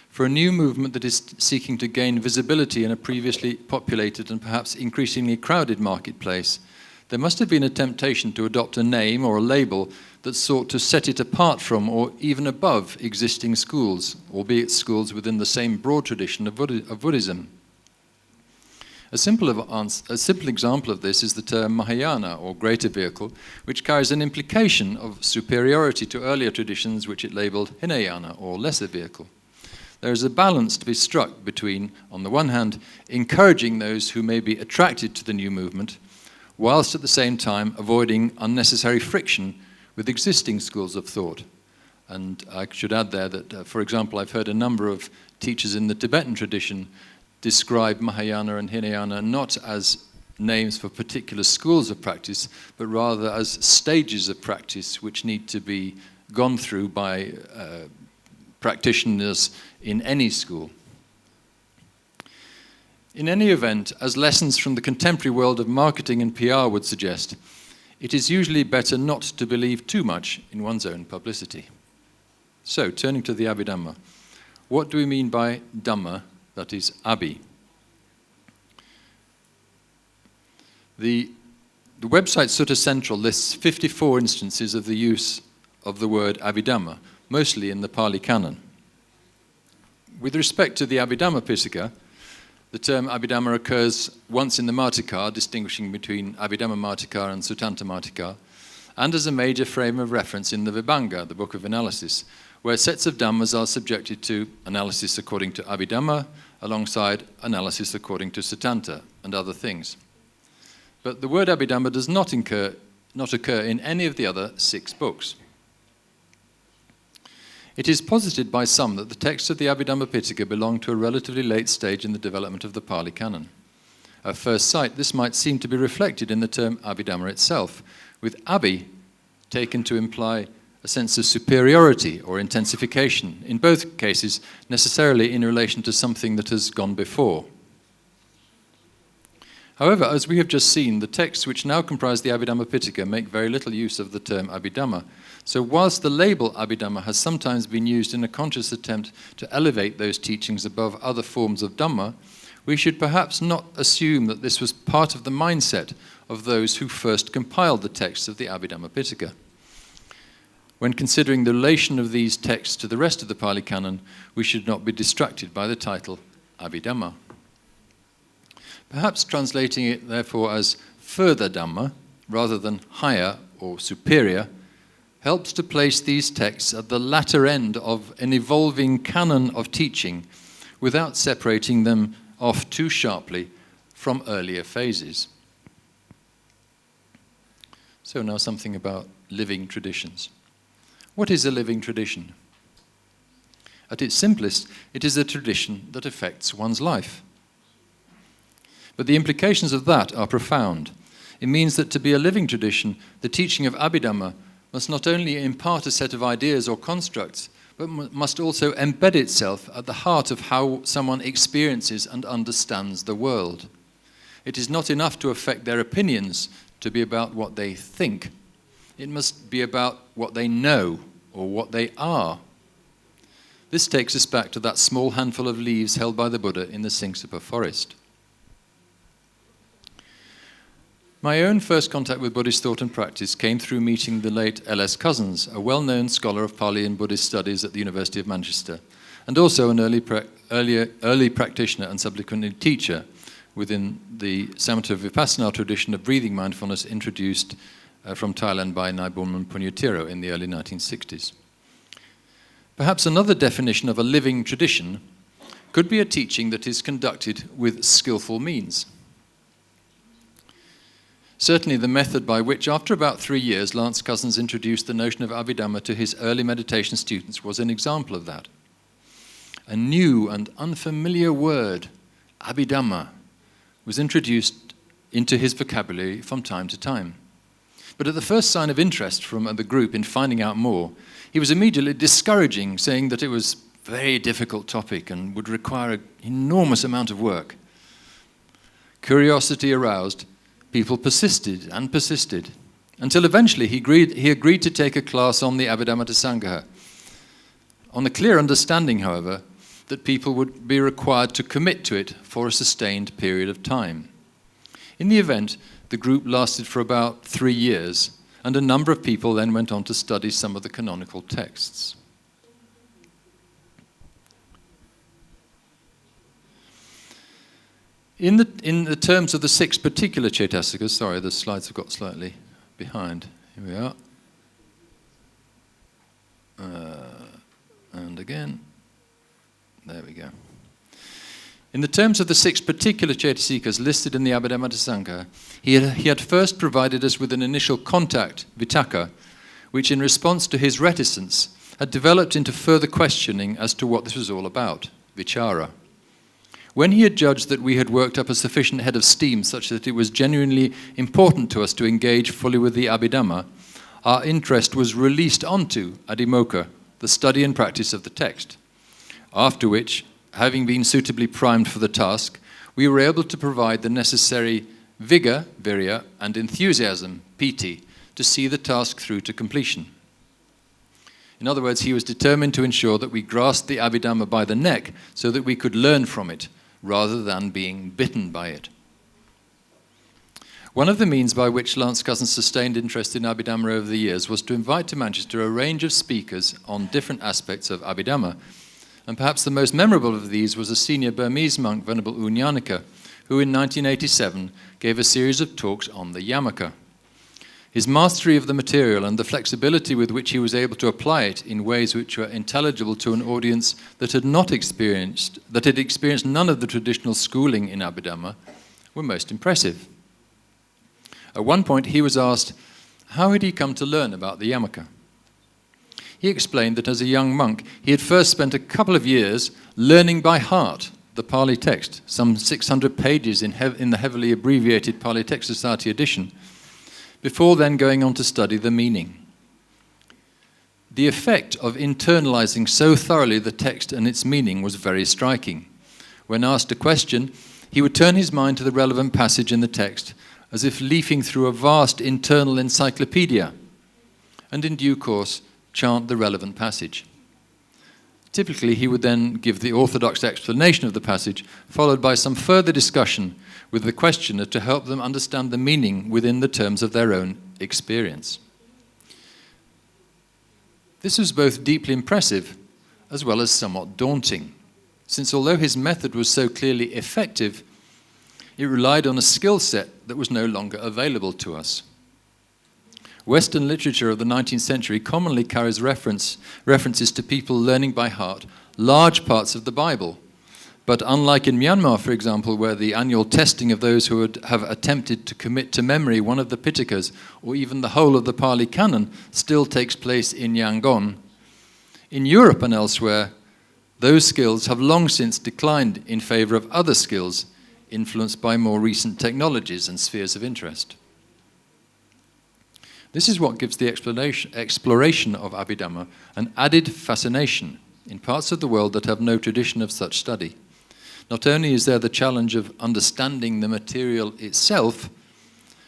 For a new movement that is seeking to gain visibility in a previously populated and perhaps increasingly crowded marketplace, there must have been a temptation to adopt a name or a label that sought to set it apart from or even above existing schools, albeit schools within the same broad tradition of Buddhism. A simple example of this is the term Mahayana, or greater vehicle, which carries an implication of superiority to earlier traditions which it labeled Hinayana, or lesser vehicle. There is a balance to be struck between, on the one hand, encouraging those who may be attracted to the new movement, whilst at the same time avoiding unnecessary friction with existing schools of thought. And I should add there that, for example, I've heard a number of teachers in the Tibetan tradition describe Mahayana and Hinayana not as names for particular schools of practice, but rather as stages of practice which need to be gone through by practitioners in any school. In any event, as lessons from the contemporary world of marketing and PR would suggest, it is usually better not to believe too much in one's own publicity. So, turning to the Abhidhamma, what do we mean by Dhamma, that is, Abhi? The website Sutta Central lists 54 instances of the use of the word Abhidhamma, mostly in the Pali Canon. With respect to the Abhidhamma Pitaka, the term Abhidhamma occurs once in the Martika, distinguishing between Abhidhamma Martika and Suttanta Martika, and as a major frame of reference in the Vibhanga, the book of analysis, where sets of Dhammas are subjected to analysis according to Abhidhamma, alongside analysis according to Suttanta and other things. But the word Abhidhamma does not occur in any of the other 6 books. It is posited by some that the texts of the Abhidhamma Pitaka belong to a relatively late stage in the development of the Pali Canon. At first sight, this might seem to be reflected in the term Abhidhamma itself, with Abhi taken to imply a sense of superiority or intensification, in both cases necessarily in relation to something that has gone before. However, as we have just seen, the texts which now comprise the Abhidhamma Pitaka make very little use of the term Abhidhamma. So whilst the label Abhidhamma has sometimes been used in a conscious attempt to elevate those teachings above other forms of Dhamma, we should perhaps not assume that this was part of the mindset of those who first compiled the texts of the Abhidhamma Pitaka. When considering the relation of these texts to the rest of the Pali Canon, we should not be distracted by the title Abhidhamma. Perhaps translating it therefore as further Dhamma, rather than higher or superior, helps to place these texts at the latter end of an evolving canon of teaching without separating them off too sharply from earlier phases. So now something about living traditions. What is a living tradition? At its simplest, it is a tradition that affects one's life. But the implications of that are profound. It means that to be a living tradition, the teaching of Abhidhamma must not only impart a set of ideas or constructs, but must also embed itself at the heart of how someone experiences and understands the world. It is not enough to affect their opinions to be about what they think. It must be about what they know or what they are. This takes us back to that small handful of leaves held by the Buddha in the Singsapa forest. My own first contact with Buddhist thought and practice came through meeting the late L.S. Cousins, a well-known scholar of Pali and Buddhist studies at the University of Manchester, and also an early practitioner and subsequently teacher within the Samatha Vipassana tradition of breathing mindfulness introduced from Thailand by Naibulman Punyatiro in the early 1960s. Perhaps another definition of a living tradition could be a teaching that is conducted with skillful means. Certainly the method by which, after about 3 years, Lance Cousins introduced the notion of Abhidhamma to his early meditation students was an example of that. A new and unfamiliar word, Abhidhamma, was introduced into his vocabulary from time to time. But at the first sign of interest from the group in finding out more, he was immediately discouraging, saying that it was a very difficult topic and would require an enormous amount of work. Curiosity aroused, people persisted and persisted, until eventually he agreed to take a class on the Abhidhamma Sangha, on the clear understanding, however, that people would be required to commit to it for a sustained period of time. In the event, the group lasted for about 3 years, and a number of people then went on to study some of the canonical texts. In the terms of the 6 particular Chaitasikas, sorry, the slides have got slightly behind. Here we are. And again. There we go. In the terms of the 6 particular Chaitasikas listed in the Abhidhamma Sangha, he had first provided us with an initial contact, vitaka, which in response to his reticence had developed into further questioning as to what this was all about, vichara. When he had judged that we had worked up a sufficient head of steam such that it was genuinely important to us to engage fully with the Abhidhamma, our interest was released onto adhimokkha, the study and practice of the text. After which, having been suitably primed for the task, we were able to provide the necessary vigor, virya, and enthusiasm, piti, to see the task through to completion. In other words, he was determined to ensure that we grasped the Abhidhamma by the neck so that we could learn from it, rather than being bitten by it. One of the means by which Lance Cousins sustained interest in Abhidhamma over the years was to invite to Manchester a range of speakers on different aspects of Abhidhamma, and perhaps the most memorable of these was a senior Burmese monk, Venerable U Nyanaka, who in 1987 gave a series of talks on the Yamaka. His mastery of the material and the flexibility with which he was able to apply it in ways which were intelligible to an audience that had experienced none of the traditional schooling in Abhidhamma were most impressive. At one point he was asked, how had he come to learn about the Yamaka? he explained that as a young monk, he had first spent a couple of years learning by heart the Pali text, some 600 pages in the heavily abbreviated Pali Text Society edition, before then going on to study the meaning. The effect of internalizing so thoroughly the text and its meaning was very striking. When asked a question, he would turn his mind to the relevant passage in the text, as if leafing through a vast internal encyclopedia, and in due course chant the relevant passage. Typically, he would then give the orthodox explanation of the passage, followed by some further discussion with the questioner to help them understand the meaning within the terms of their own experience. This was both deeply impressive as well as somewhat daunting, since although his method was so clearly effective, it relied on a skill set that was no longer available to us. Western literature of the 19th century commonly carries references to people learning by heart large parts of the Bible. But unlike in Myanmar, for example, where the annual testing of those who would have attempted to commit to memory one of the Pitakas, or even the whole of the Pali Canon, still takes place in Yangon, in Europe and elsewhere, those skills have long since declined in favor of other skills influenced by more recent technologies and spheres of interest. This is what gives the exploration of Abhidhamma an added fascination in parts of the world that have no tradition of such study. Not only is there the challenge of understanding the material itself,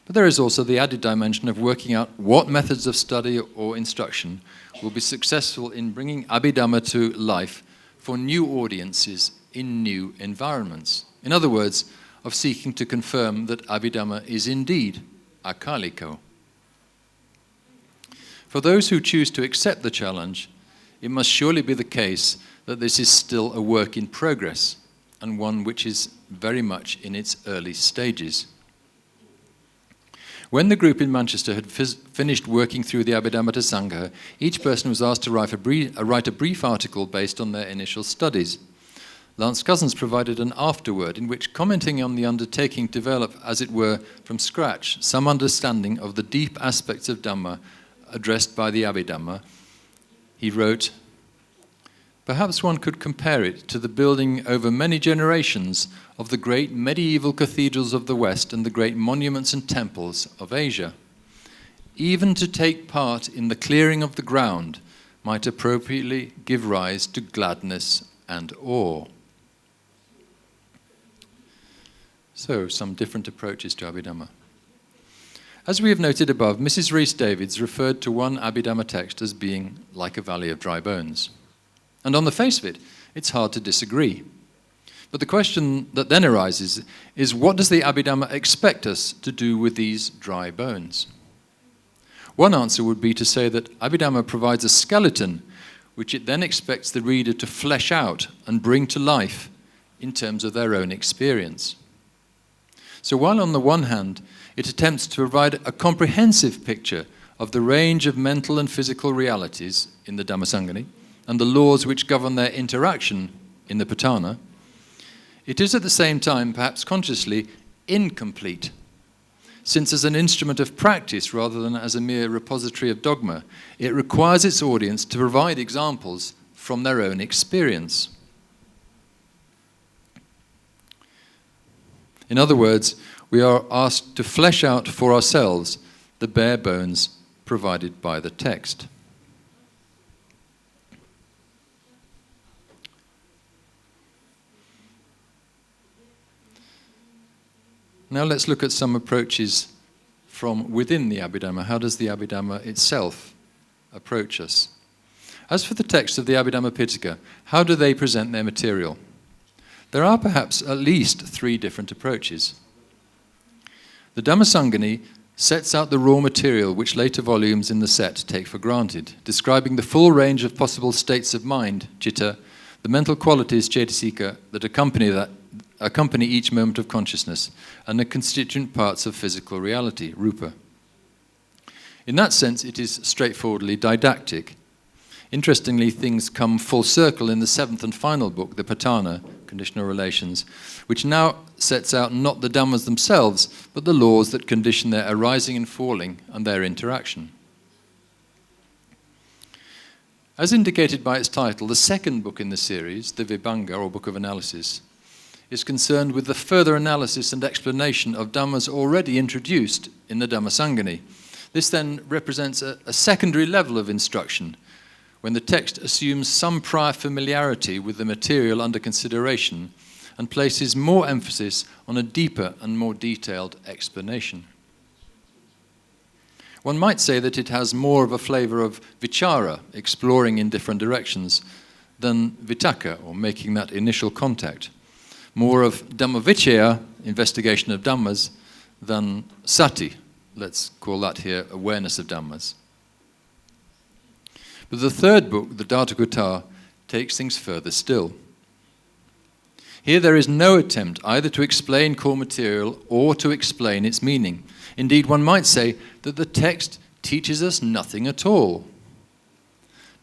but there is also the added dimension of working out what methods of study or instruction will be successful in bringing Abhidhamma to life for new audiences in new environments. In other words, of seeking to confirm that Abhidhamma is indeed akaliko. For those who choose to accept the challenge, it must surely be the case that this is still a work in progress, and one which is very much in its early stages. When the group in Manchester had finished working through the Abhidhamma Sangha, each person was asked to write a brief article based on their initial studies. Lance Cousins provided an afterword in which, commenting on the undertaking, develop, as it were, from scratch, some understanding of the deep aspects of Dhamma addressed by the Abhidhamma. He wrote, "Perhaps one could compare it to the building over many generations of the great medieval cathedrals of the West and the great monuments and temples of Asia. Even to take part in the clearing of the ground might appropriately give rise to gladness and awe." So, some different approaches to Abhidhamma. As we have noted above, Mrs. Rhys-Davids referred to one Abhidhamma text as being like a valley of dry bones. And on the face of it, it's hard to disagree. But the question that then arises is, what does the Abhidhamma expect us to do with these dry bones? One answer would be to say that Abhidhamma provides a skeleton which it then expects the reader to flesh out and bring to life in terms of their own experience. So while on the one hand, it attempts to provide a comprehensive picture of the range of mental and physical realities in the Dhammasami and the laws which govern their interaction in the Putana, it is at the same time, perhaps consciously, incomplete, since as an instrument of practice rather than as a mere repository of dogma, it requires its audience to provide examples from their own experience. In other words, we are asked to flesh out for ourselves the bare bones provided by the text. Now let's look at some approaches from within the Abhidhamma. How does the Abhidhamma itself approach us? As for the text of the Abhidhamma Pitaka, how do they present their material? There are perhaps at least three different approaches. The Dhammasami sets out the raw material which later volumes in the set take for granted, describing the full range of possible states of mind, citta, the mental qualities, cetasika, that accompany each moment of consciousness, and the constituent parts of physical reality, rupa. In that sense, it is straightforwardly didactic. Interestingly, things come full circle in the seventh and final book, the Patthana, Conditional Relations, which now sets out not the Dhammas themselves, but the laws that condition their arising and falling and their interaction. As indicated by its title, the second book in the series, the Vibhanga, or Book of Analysis, is concerned with the further analysis and explanation of Dhammas already introduced in the Dhammasangani. This then represents a secondary level of instruction, when the text assumes some prior familiarity with the material under consideration and places more emphasis on a deeper and more detailed explanation. One might say that it has more of a flavour of vichara, exploring in different directions, than vitaka, or making that initial contact. More of Dhammavichaya, investigation of Dhammas, than sati, let's call that here awareness of Dhammas. But the third book, the Dhatagutta, takes things further still. Here there is no attempt either to explain core material or to explain its meaning. Indeed, one might say that the text teaches us nothing at all.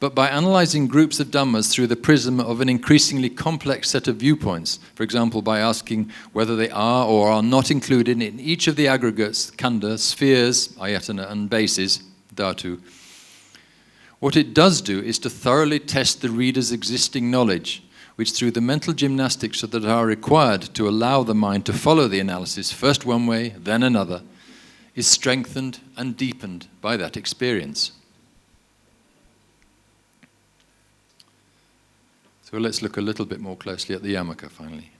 But by analysing groups of Dhammas through the prism of an increasingly complex set of viewpoints, for example by asking whether they are or are not included in each of the aggregates, khanda, spheres, ayatana, and bases, dhatu, what it does do is to thoroughly test the reader's existing knowledge, which through the mental gymnastics that are required to allow the mind to follow the analysis, first one way, then another, is strengthened and deepened by that experience. So let's look a little bit more closely at the Yamaka finally.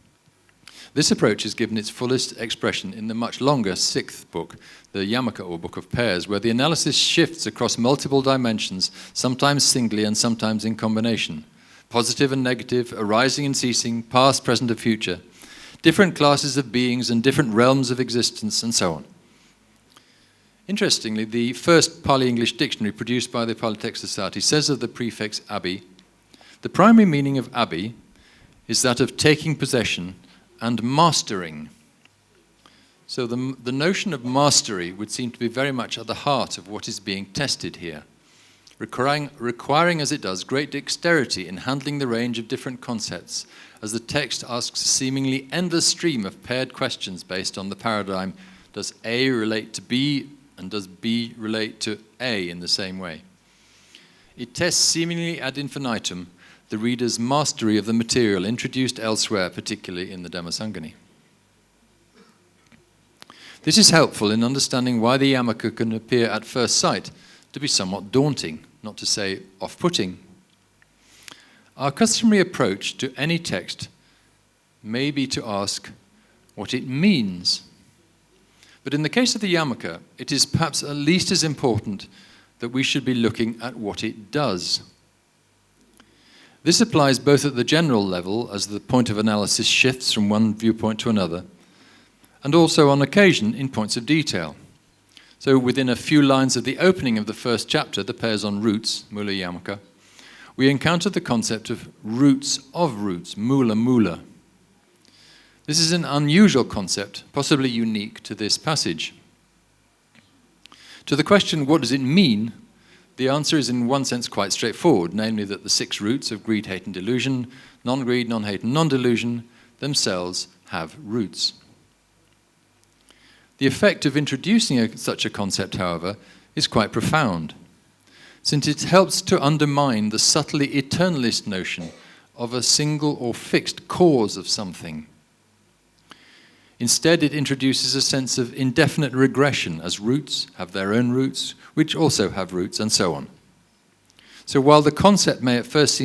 This approach is given its fullest expression in the much longer sixth book, the Yamaka, or Book of Pairs, where the analysis shifts across multiple dimensions, sometimes singly and sometimes in combination. Positive and negative, arising and ceasing, past, present and future, different classes of beings and different realms of existence, and so on. Interestingly, the first Pali English dictionary produced by the Pali Text Society says of the prefix abi, the primary meaning of abi is that of taking possession and mastering. So the notion of mastery would seem to be very much at the heart of what is being tested here, requiring as it does great dexterity in handling the range of different concepts, as the text asks a seemingly endless stream of paired questions based on the paradigm, does A relate to B, and does B relate to A in the same way? It tests seemingly ad infinitum the reader's mastery of the material introduced elsewhere, particularly in the Dhammasangani. This is helpful in understanding why the Yamaka can appear at first sight to be somewhat daunting, not to say off-putting. Our customary approach to any text may be to ask what it means. But in the case of the Yamaka, it is perhaps at least as important that we should be looking at what it does. This applies both at the general level, as the point of analysis shifts from one viewpoint to another, and also on occasion in points of detail. So within a few lines of the opening of the first chapter, the pairs on roots, Mula Yamaka, we encounter the concept of roots, Mula Mula. This is an unusual concept, possibly unique to this passage. To the question, what does it mean? The answer is in one sense quite straightforward, namely that the 6 roots of greed, hate and delusion, non-greed, non-hate and non-delusion themselves have roots. The effect of introducing such a concept, however, is quite profound, since it helps to undermine the subtly eternalist notion of a single or fixed cause of something. Instead, it introduces a sense of indefinite regression, as roots have their own roots, which also have roots, and so on. So while the concept may at first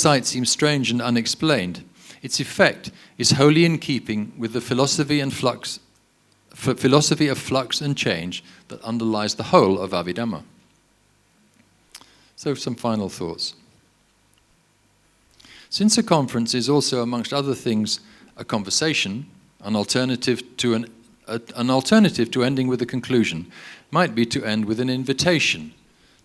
sight seem strange and unexplained, its effect is wholly in keeping with the philosophy of flux and change that underlies the whole of Abhidhamma. So some final thoughts. Since a conference is also, amongst other things, a conversation, an alternative to ending with a conclusion might be to end with an invitation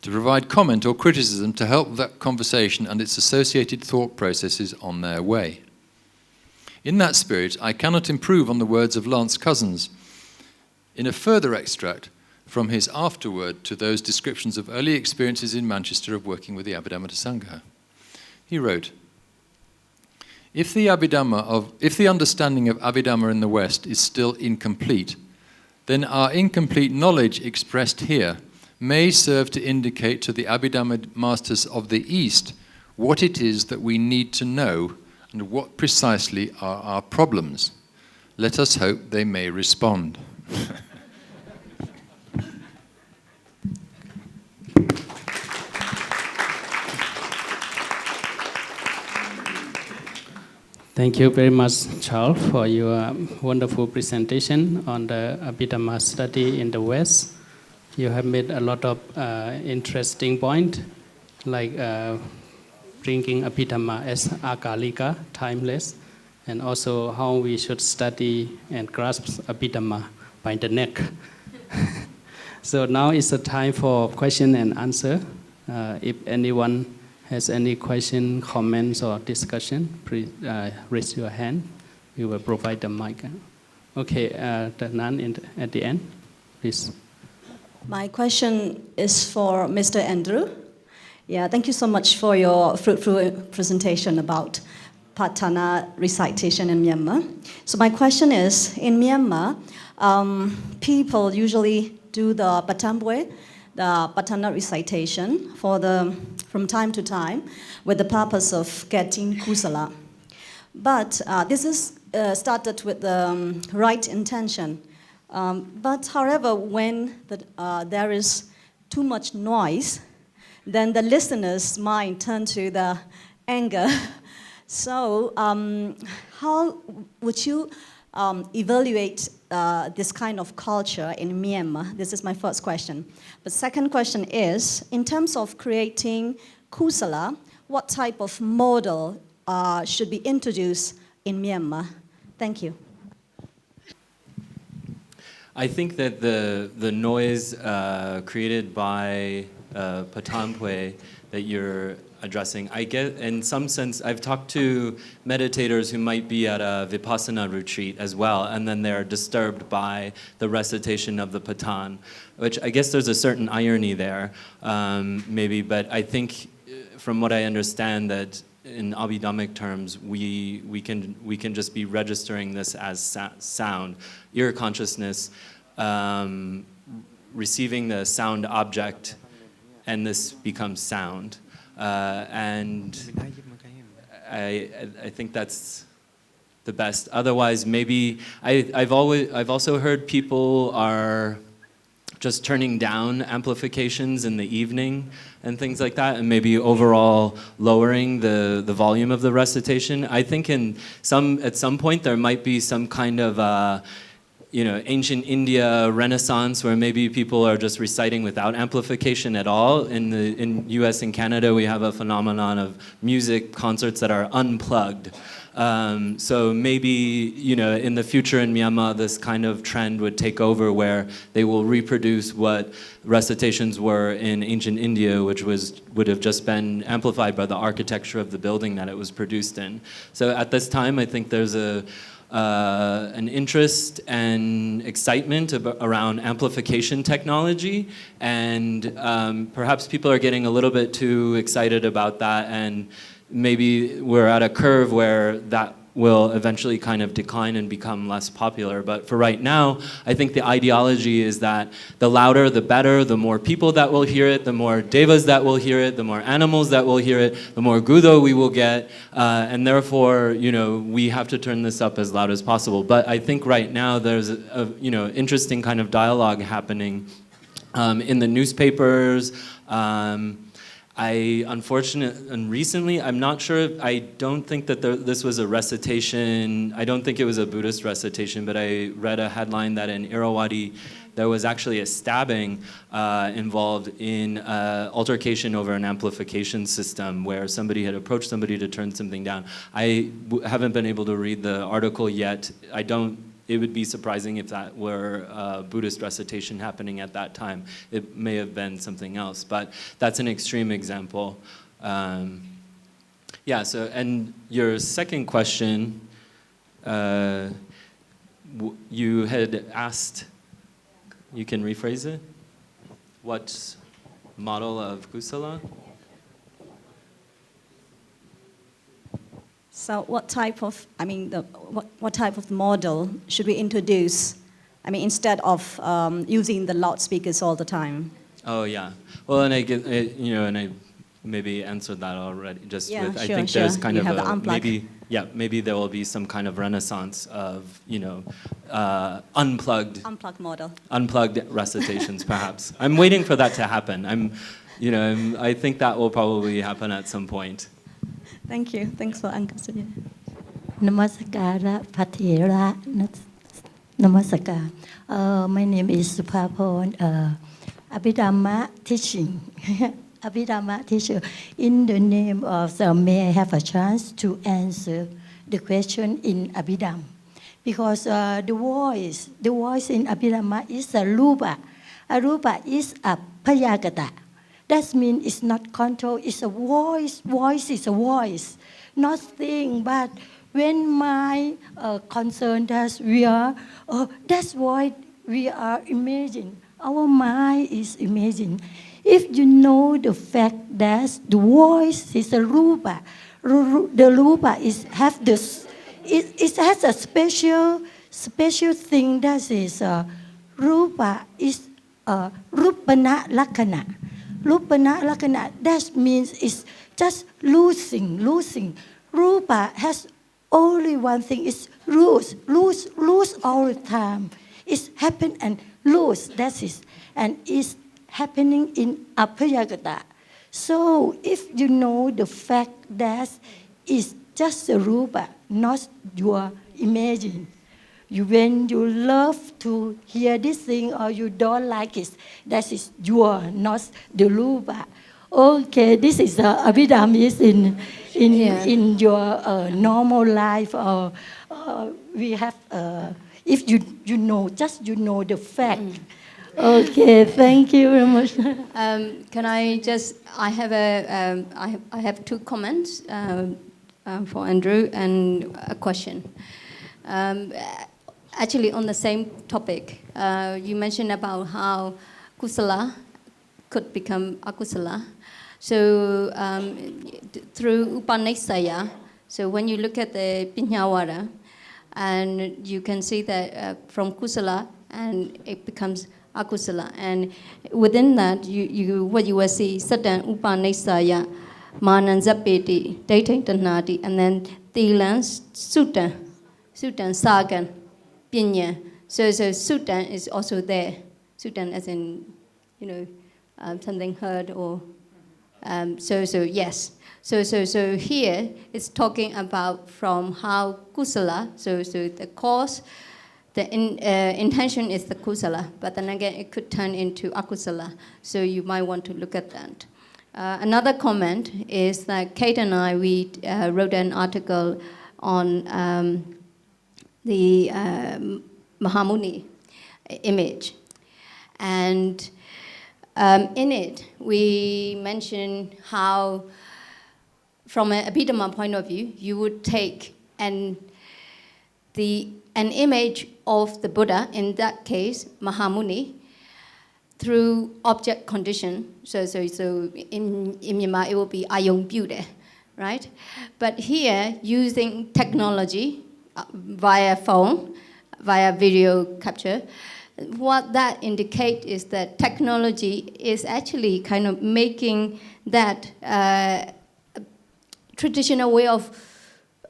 to provide comment or criticism to help that conversation and its associated thought processes on their way. In that spirit, I cannot improve on the words of Lance Cousins in a further extract from his afterword to those descriptions of early experiences in Manchester of working with the Abhidhamma Sangha. He wrote, If the understanding of Abhidhamma in the West is still incomplete, then our incomplete knowledge expressed here may serve to indicate to the Abhidhamma masters of the East what it is that we need to know and what precisely are our problems. Let us hope they may respond. Thank you very much, Charles, for your wonderful presentation on the Abhidhamma study in the West. You have made a lot of interesting points, like bringing Abhidhamma as akalika, timeless, and also how we should study and grasp Abhidhamma by the neck. So now is the time for question and answer. If anyone has any question, comments, or discussion, please raise your hand. We will provide the mic. Okay, the nun at the end, please. My question is for Mr. Andrew. Yeah, thank you so much for your fruitful presentation about Patthana recitation in Myanmar. So my question is, in Myanmar, people usually do the Patthana, the Patthana recitation from time to time with the purpose of getting kusala. But this is started with the right intention. But however, when there is too much noise, then the listener's mind turns to the anger. So how would you evaluate this kind of culture in Myanmar? This is my first question. The second question is, in terms of creating kusala, what type of model should be introduced in Myanmar? Thank you. I think that the noise created by Patthana that you're addressing, I get, in some sense, I've talked to meditators who might be at a Vipassana retreat as well, and then they're disturbed by the recitation of the Patthana, which I guess there's a certain irony there, maybe, but I think from what I understand that in Abhidhammic terms, we can just be registering this as sound, ear consciousness, receiving the sound object, and this becomes sound. And I think that's the best. Otherwise, maybe I've also heard people are just turning down amplifications in the evening and things like that, and maybe overall lowering the volume of the recitation. I think at some point there might be some kind of ancient India Renaissance where maybe people are just reciting without amplification at all. In US and Canada, we have a phenomenon of music concerts that are unplugged. So maybe, in the future in Myanmar, this kind of trend would take over where they will reproduce what recitations were in ancient India, which would have just been amplified by the architecture of the building that it was produced in. So at this time, I think there's an interest and excitement around amplification technology, and perhaps people are getting a little bit too excited about that, and maybe we're at a curve where that will eventually kind of decline and become less popular. But for right now, I think the ideology is that the louder, the better, the more people that will hear it, the more devas that will hear it, the more animals that will hear it, the more gudo we will get, and therefore, we have to turn this up as loud as possible. But I think right now there's a interesting kind of dialogue happening in the newspapers. Recently, I'm not sure, I don't think that this was a recitation, I don't think it was a Buddhist recitation, but I read a headline that in Irrawaddy, there was actually a stabbing involved in altercation over an amplification system where somebody had approached somebody to turn something down. I haven't been able to read the article yet. It would be surprising if that were a Buddhist recitation happening at that time. It may have been something else, but that's an extreme example. And your second question, you had asked, you can rephrase it? What model of kusala? So what type of model should we introduce? Instead of using the loudspeakers all the time. Oh yeah. Well, and I get and I maybe answered that already. Just Yeah, with I sure, think there's sure. kind You of have the a unplug. maybe there will be some kind of renaissance of unplugged recitations perhaps. I'm waiting for that to happen. I think that will probably happen at some point. Thank you. Thanks for answering. Namaskara Pathira. Namaskar. My name is Supapon. Abhidhamma teaching. Abhidhamma teacher. In the name of may I have a chance to answer the question in Abhidhamma? Because the voice in Abhidhamma is a rupa. A rupa is a payagata. That means it's not control, it's a voice. Voice is a voice. Nothing but when my concern that we are, that's why we are imagining. Our mind is imagining. If you know the fact that the voice is a rupa, the rupa have this. It has a special thing that is rupa is rupana lakkhana. Rupana lakkhana, that means it's just losing. Rupa has only one thing, it's lose all the time. It's happen and lose, that is. And it's happening in apayagata. So if you know the fact that it's just a rupa, not your imagine. When you love to hear this thing or you don't like it, that is your, not the rupa. Okay, this is Abhidhamma is in your normal life, or we have if you know, just you know the fact. Okay, thank you very much. Can I just? I have two comments for Andrew and a question. Actually, on the same topic, you mentioned about how kusala could become akusala. So through Upanishaya, so when you look at the Piññāvāra, and you can see that from kusala and it becomes akusala, and within that what you will see Satan Upanishaya Mananzapeti Daitantanati, and then Tilan Sutan Sagan Pinya. So Sutan is also there. Sutan as in something heard or so yes. So here it's talking about from how kusala. So the cause, the intention is the kusala, but then again it could turn into akusala. So you might want to look at that. Another comment is that Kate and I wrote an article on the Mahamuni image, and in it we mention how, from an Abhidhamma point of view, you would take an image of the Buddha, in that case Mahamuni, through object condition. So in Myanmar it will be ayong beauty, right? But here, using technology via phone, via video capture, what that indicates is that technology is actually kind of making that traditional way of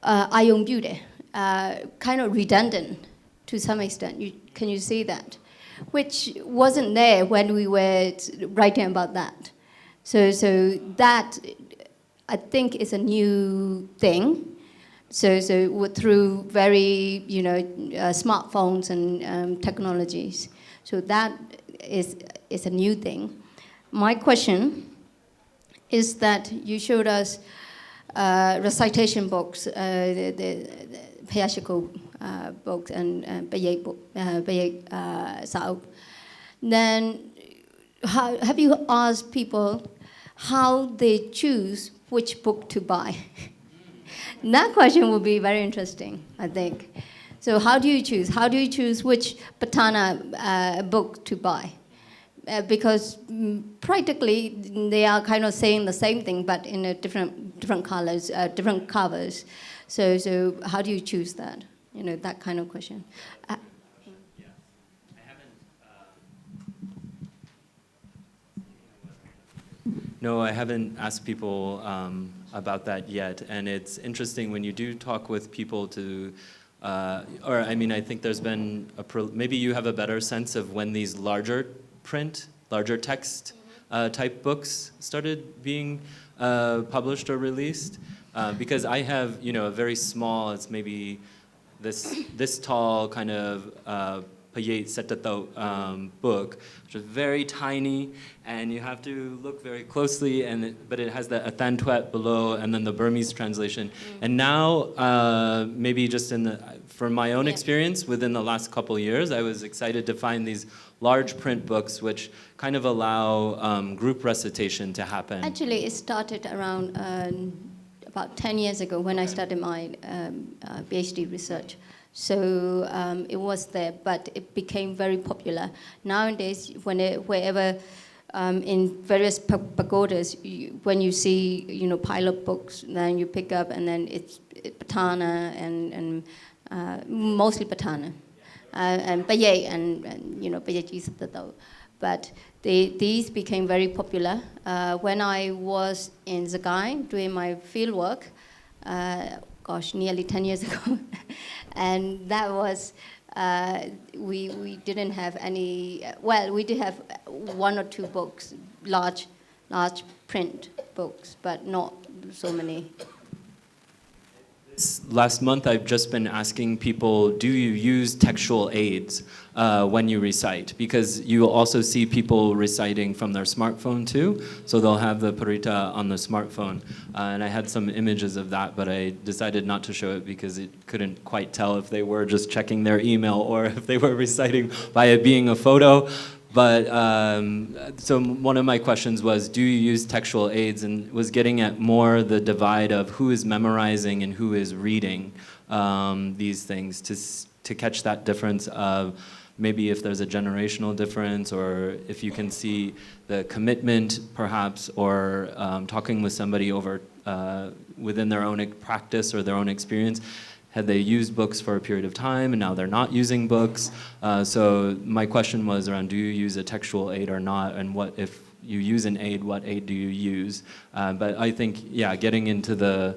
ayong beauty kind of redundant to some extent. Can you see that? Which wasn't there when we were writing about that. So that, I think, is a new thing. So through very smartphones and technologies. So that is a new thing. My question is that you showed us recitation books, the Payashiko books and Bayek Sao. Then have you asked people how they choose which book to buy? That question would be very interesting, I think. So how do you choose? How do you choose which Patthana book to buy? Because practically they are kind of saying the same thing, but in a different colors, different covers. So how do you choose that? That kind of question. No, I haven't asked people about that yet. And it's interesting when you do talk with people to, or I mean, I think there's been, maybe you have a better sense of when these larger print, larger text type books started being published or released. Because I have, you know, a very small, it's maybe this tall kind of Payet Setato book, which is very tiny, and you have to look very closely, but it has the Athan Tuet below, and then the Burmese translation. And now, maybe just from my own experience, within the last couple years, I was excited to find these large print books which kind of allow group recitation to happen. Actually, it started around about 10 years ago when I started my PhD research. So it was there, but it became very popular. Nowadays, wherever in various pagodas, when you see, you know, pile of books, then you pick up, and then it's Patthana and mostly Patthana, and Payet and you know Payet Setato. But these became very popular. When I was in Zagai doing my field work, nearly 10 years ago, and that was, we didn't have any, well, we did have one or two books, large print books, but not so many. Last month, I've just been asking people, do you use textual aids when you recite? Because you will also see people reciting from their smartphone too, so they'll have the parita on the smartphone. And I had some images of that, but I decided not to show it because it couldn't quite tell if they were just checking their email or if they were reciting by it being a photo. But so one of my questions was, do you use textual aids? And was getting at more the divide of who is memorizing and who is reading these things to catch that difference of maybe if there's a generational difference, or if you can see the commitment perhaps, or talking with somebody over within their own practice or their own experience. Had they used books for a period of time and now they're not using books? So my question was around, do you use a textual aid or not? And what, if you use an aid, what aid do you use? But I think, yeah, getting into the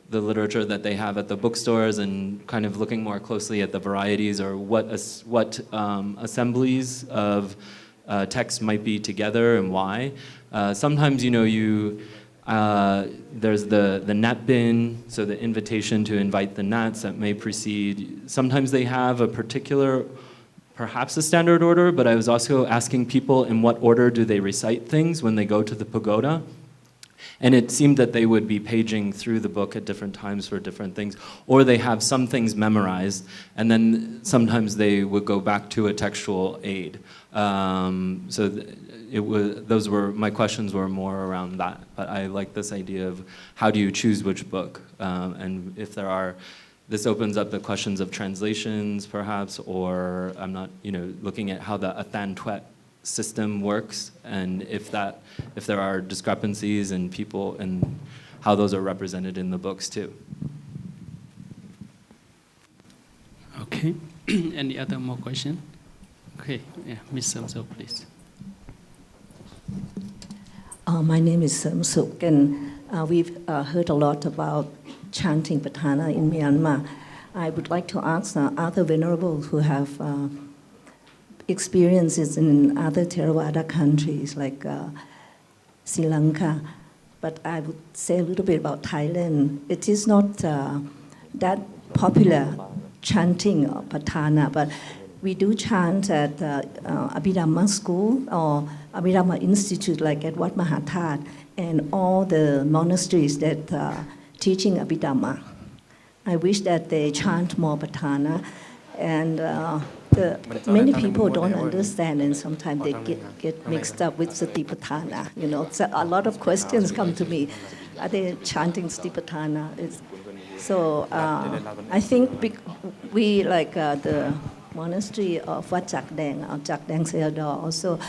literature that they have at the bookstores and kind of looking more closely at the varieties or what assemblies of text might be together and why. Sometimes, you know, there's the nat bin, so the invitation to invite the nats that may precede. Sometimes they have a particular, perhaps a standard order, but I was also asking people in what order do they recite things when they go to the pagoda. And it seemed that they would be paging through the book at different times for different things, or they have some things memorized, and then sometimes they would go back to a textual aid. Those were my questions were more around that. But I like this idea of how do you choose which book, and if there are. This opens up the questions of translations, perhaps, or I'm not, you know, looking at how the Athan Tuet system works, and if there are discrepancies in people and how those are represented in the books too. Okay. Any other more question? Okay. Yeah, Ms. Samsuk, please. My name is Samsuk, and we've heard a lot about chanting Patthana in Myanmar. I would like to ask other venerables who have experiences in other Theravada countries like Sri Lanka, but I would say a little bit about Thailand. It is not that popular chanting of Patthana, but we do chant at Abhidhamma school or Abhidhamma Institute, like at Wat Mahathat, and all the monasteries that teaching Abhidhamma. I wish that they chant more Patthana, and many people don't understand, and sometimes they get mixed up with Satipatthana. You know, so a lot of questions come to me. Are they chanting Satipatthana? So I think we like the monastery of Wat Chak Deng, or Chak Deng Sayadaw, also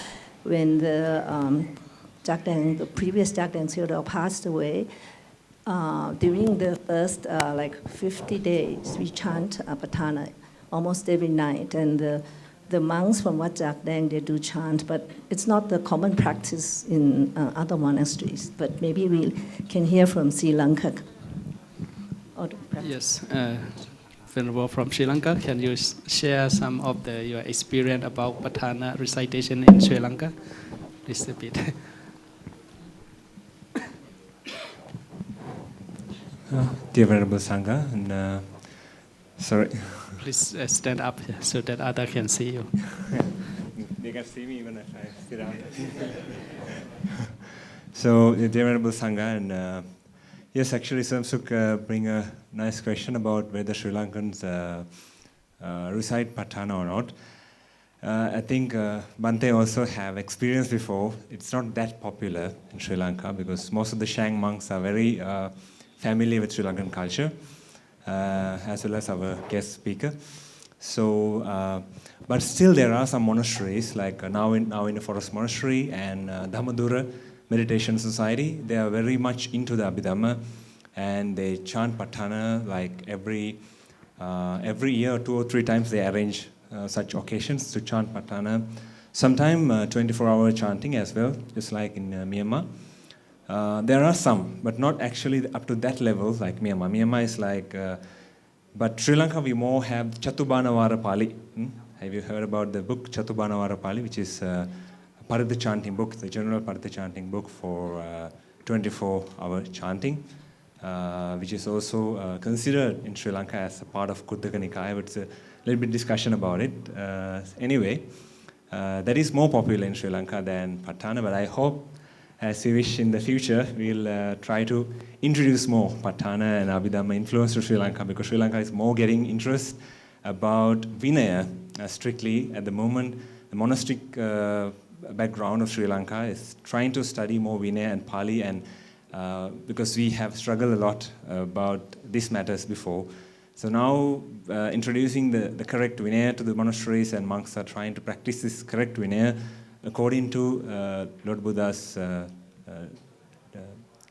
when the previous Chak Deng Sayadaw passed away, during the first 50 days, we chant Patthana almost every night, and the the monks from Wat Jak Deng, they do chant, but it's not the common practice in other monasteries. But maybe we can hear from Sri Lanka. Yes, Venerable from Sri Lanka, can you share some of your experience about Patthana recitation in Sri Lanka? Please a bit. Dear Venerable Sangha, and sorry. Please stand up so that others can see you. They can see me even if I sit down. So, dear Venerable Sangha, and yes, actually, Samsuk bring a nice question about whether Sri Lankans recite Patthana or not. I think Bhante also have experience before. It's not that popular in Sri Lanka because most of the Shang monks are very familiar with Sri Lankan culture, as well as our guest speaker. So, but still there are some monasteries, like now in the Forest Monastery and Dhammadura Meditation Society. They are very much into the Abhidhamma, and they chant Patthana like every year, 2 or 3 times they arrange such occasions to chant Patthana. Sometime 24-hour chanting as well, just like in Myanmar. There are some, but not actually up to that level like Myanmar. Myanmar is like, but Sri Lanka we more have Chatubhanawara Pali. Have you heard about the book Chatubhanawara Pali, which is Paritha chanting book, the general Paritha chanting book for 24-hour chanting, which is also considered in Sri Lanka as a part of Khuddaka Nikaya, but it's a little bit discussion about it. Anyway, that is more popular in Sri Lanka than Patthana, but I hope as we wish in the future, we'll try to introduce more Patthana and Abhidhamma influence to Sri Lanka, because Sri Lanka is more getting interest about Vinaya strictly at the moment. The monastic background of Sri Lanka is trying to study more Vinaya and Pali, and because we have struggled a lot about these matters before. So now introducing the correct Vinaya to the monasteries, and monks are trying to practice this correct Vinaya according to Lord Buddha's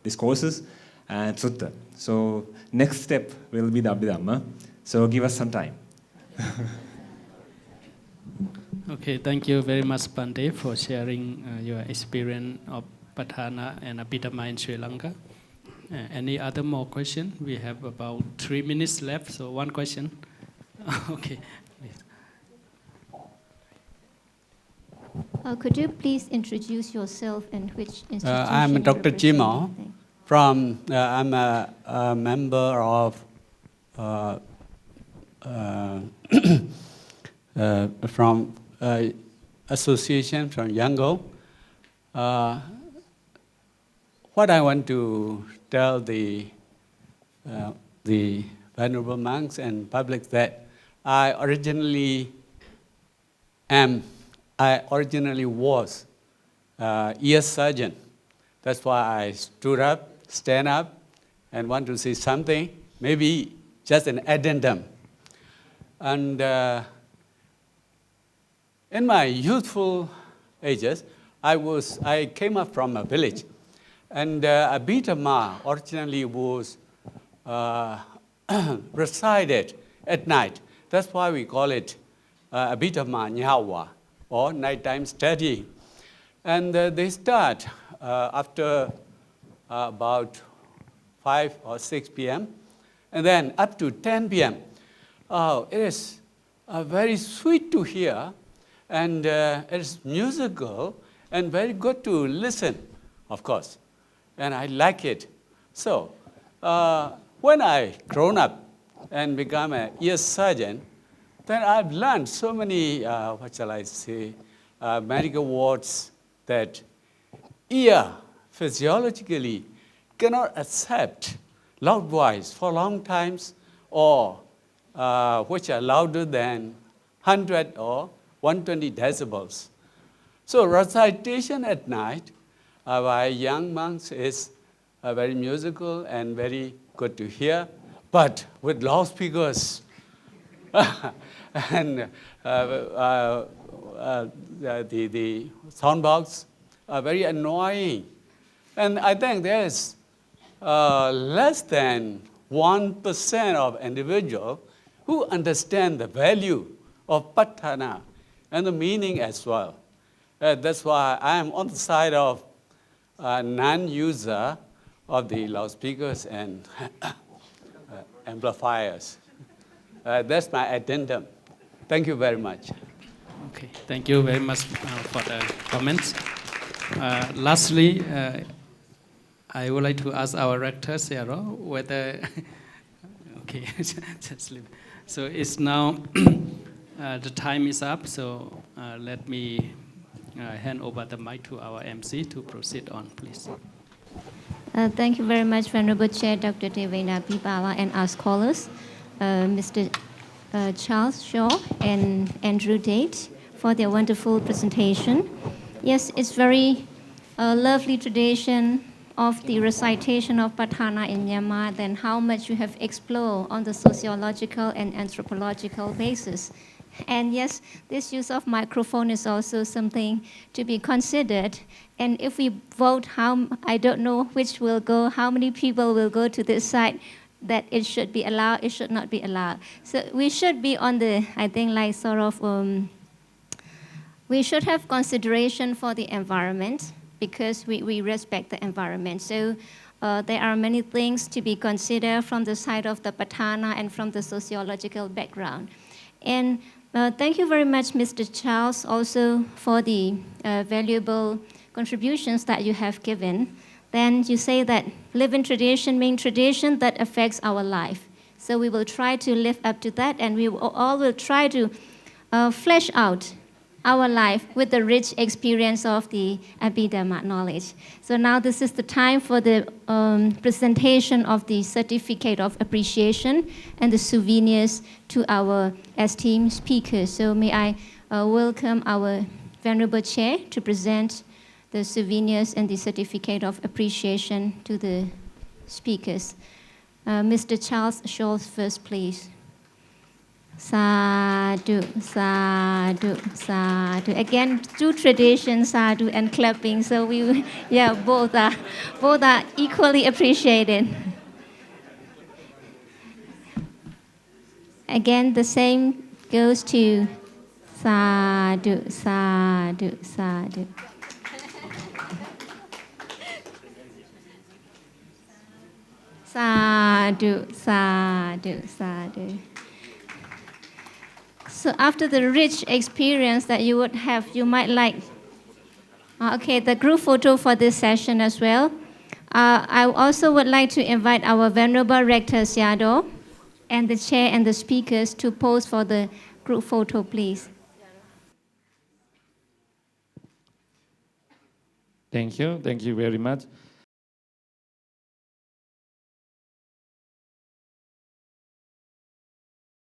discourses and sutta. So next step will be the Abhidhamma. So give us some time. Okay, thank you very much, Bhante, for sharing your experience of Patthana and Abhidhamma in Sri Lanka. Any other more question? We have about 3 minutes left, so one question. Okay. Could you please introduce yourself and which institution? I'm Dr. Jimo. I'm a member of from association from Yangon. What I want to tell the venerable monks and public that I originally was ear surgeon. That's why I stood up, stand up, and want to say something, maybe just an addendum. And in my youthful ages, I came up from a village, and Abhidhamma originally was recited at night. That's why we call it Abhidhamma Nyawa, or nighttime study. And they start after about 5 or 6 p.m. and then up to 10 p.m. Oh, it is very sweet to hear, and it is musical and very good to listen, of course. And I like it. So when I grown up and become an ear surgeon, then I've learned so many, medical words that ear physiologically cannot accept loud voice for long times, or which are louder than 100 or 120 decibels. So recitation at night by young monks is very musical and very good to hear, but with loudspeakers and the sound box are very annoying. And I think there's less than 1% of individuals who understand the value of Patthana and the meaning as well. That's why I am on the side of non-user of the loudspeakers and amplifiers. That's my addendum. Thank you very much. Okay, thank you very much for the comments. Lastly, I would like to ask our rector, Sarah, whether, okay, just leave. So it's now, the time is up, so let me hand over the mic to our MC to proceed on, please. Thank you very much, Venerable Chair Dr. Devendra Pipala, and our scholars, Mr. Charles Shaw and Andrew Date, for their wonderful presentation. Yes, it's very lovely tradition of the recitation of Patthana in Myanmar, then how much you have explored on the sociological and anthropological basis. And yes, this use of microphone is also something to be considered. And if we vote I don't know which will go, how many people will go to this side, that it should be allowed, it should not be allowed. So we should be on the, I think, like sort of, we should have consideration for the environment, because we respect the environment. So there are many things to be considered from the side of the Patthana and from the sociological background. And thank you very much, Mr. Charles, also for the valuable contributions that you have given. Then you say that living tradition means tradition that affects our life. So we will try to live up to that, and we all will try to flesh out our life with the rich experience of the Abhidhamma knowledge. So now this is the time for the presentation of the certificate of appreciation and the souvenirs to our esteemed speakers. So may I welcome our Venerable Chair to present the souvenirs and the certificate of appreciation to the speakers. Mr. Charles Shaw first, please. Sadhu, sadhu, sadhu. Again, two traditions, sadhu and clapping. So we, yeah, both are equally appreciated. Again, the same goes to sadhu, sadhu, sadhu. Sadhu, sadhu, sadhu. So after the rich experience that you would have, you might like, okay, the group photo for this session as well. I also would like to invite our Venerable Rector Siado and the chair and the speakers to pose for the group photo, please. Thank you very much.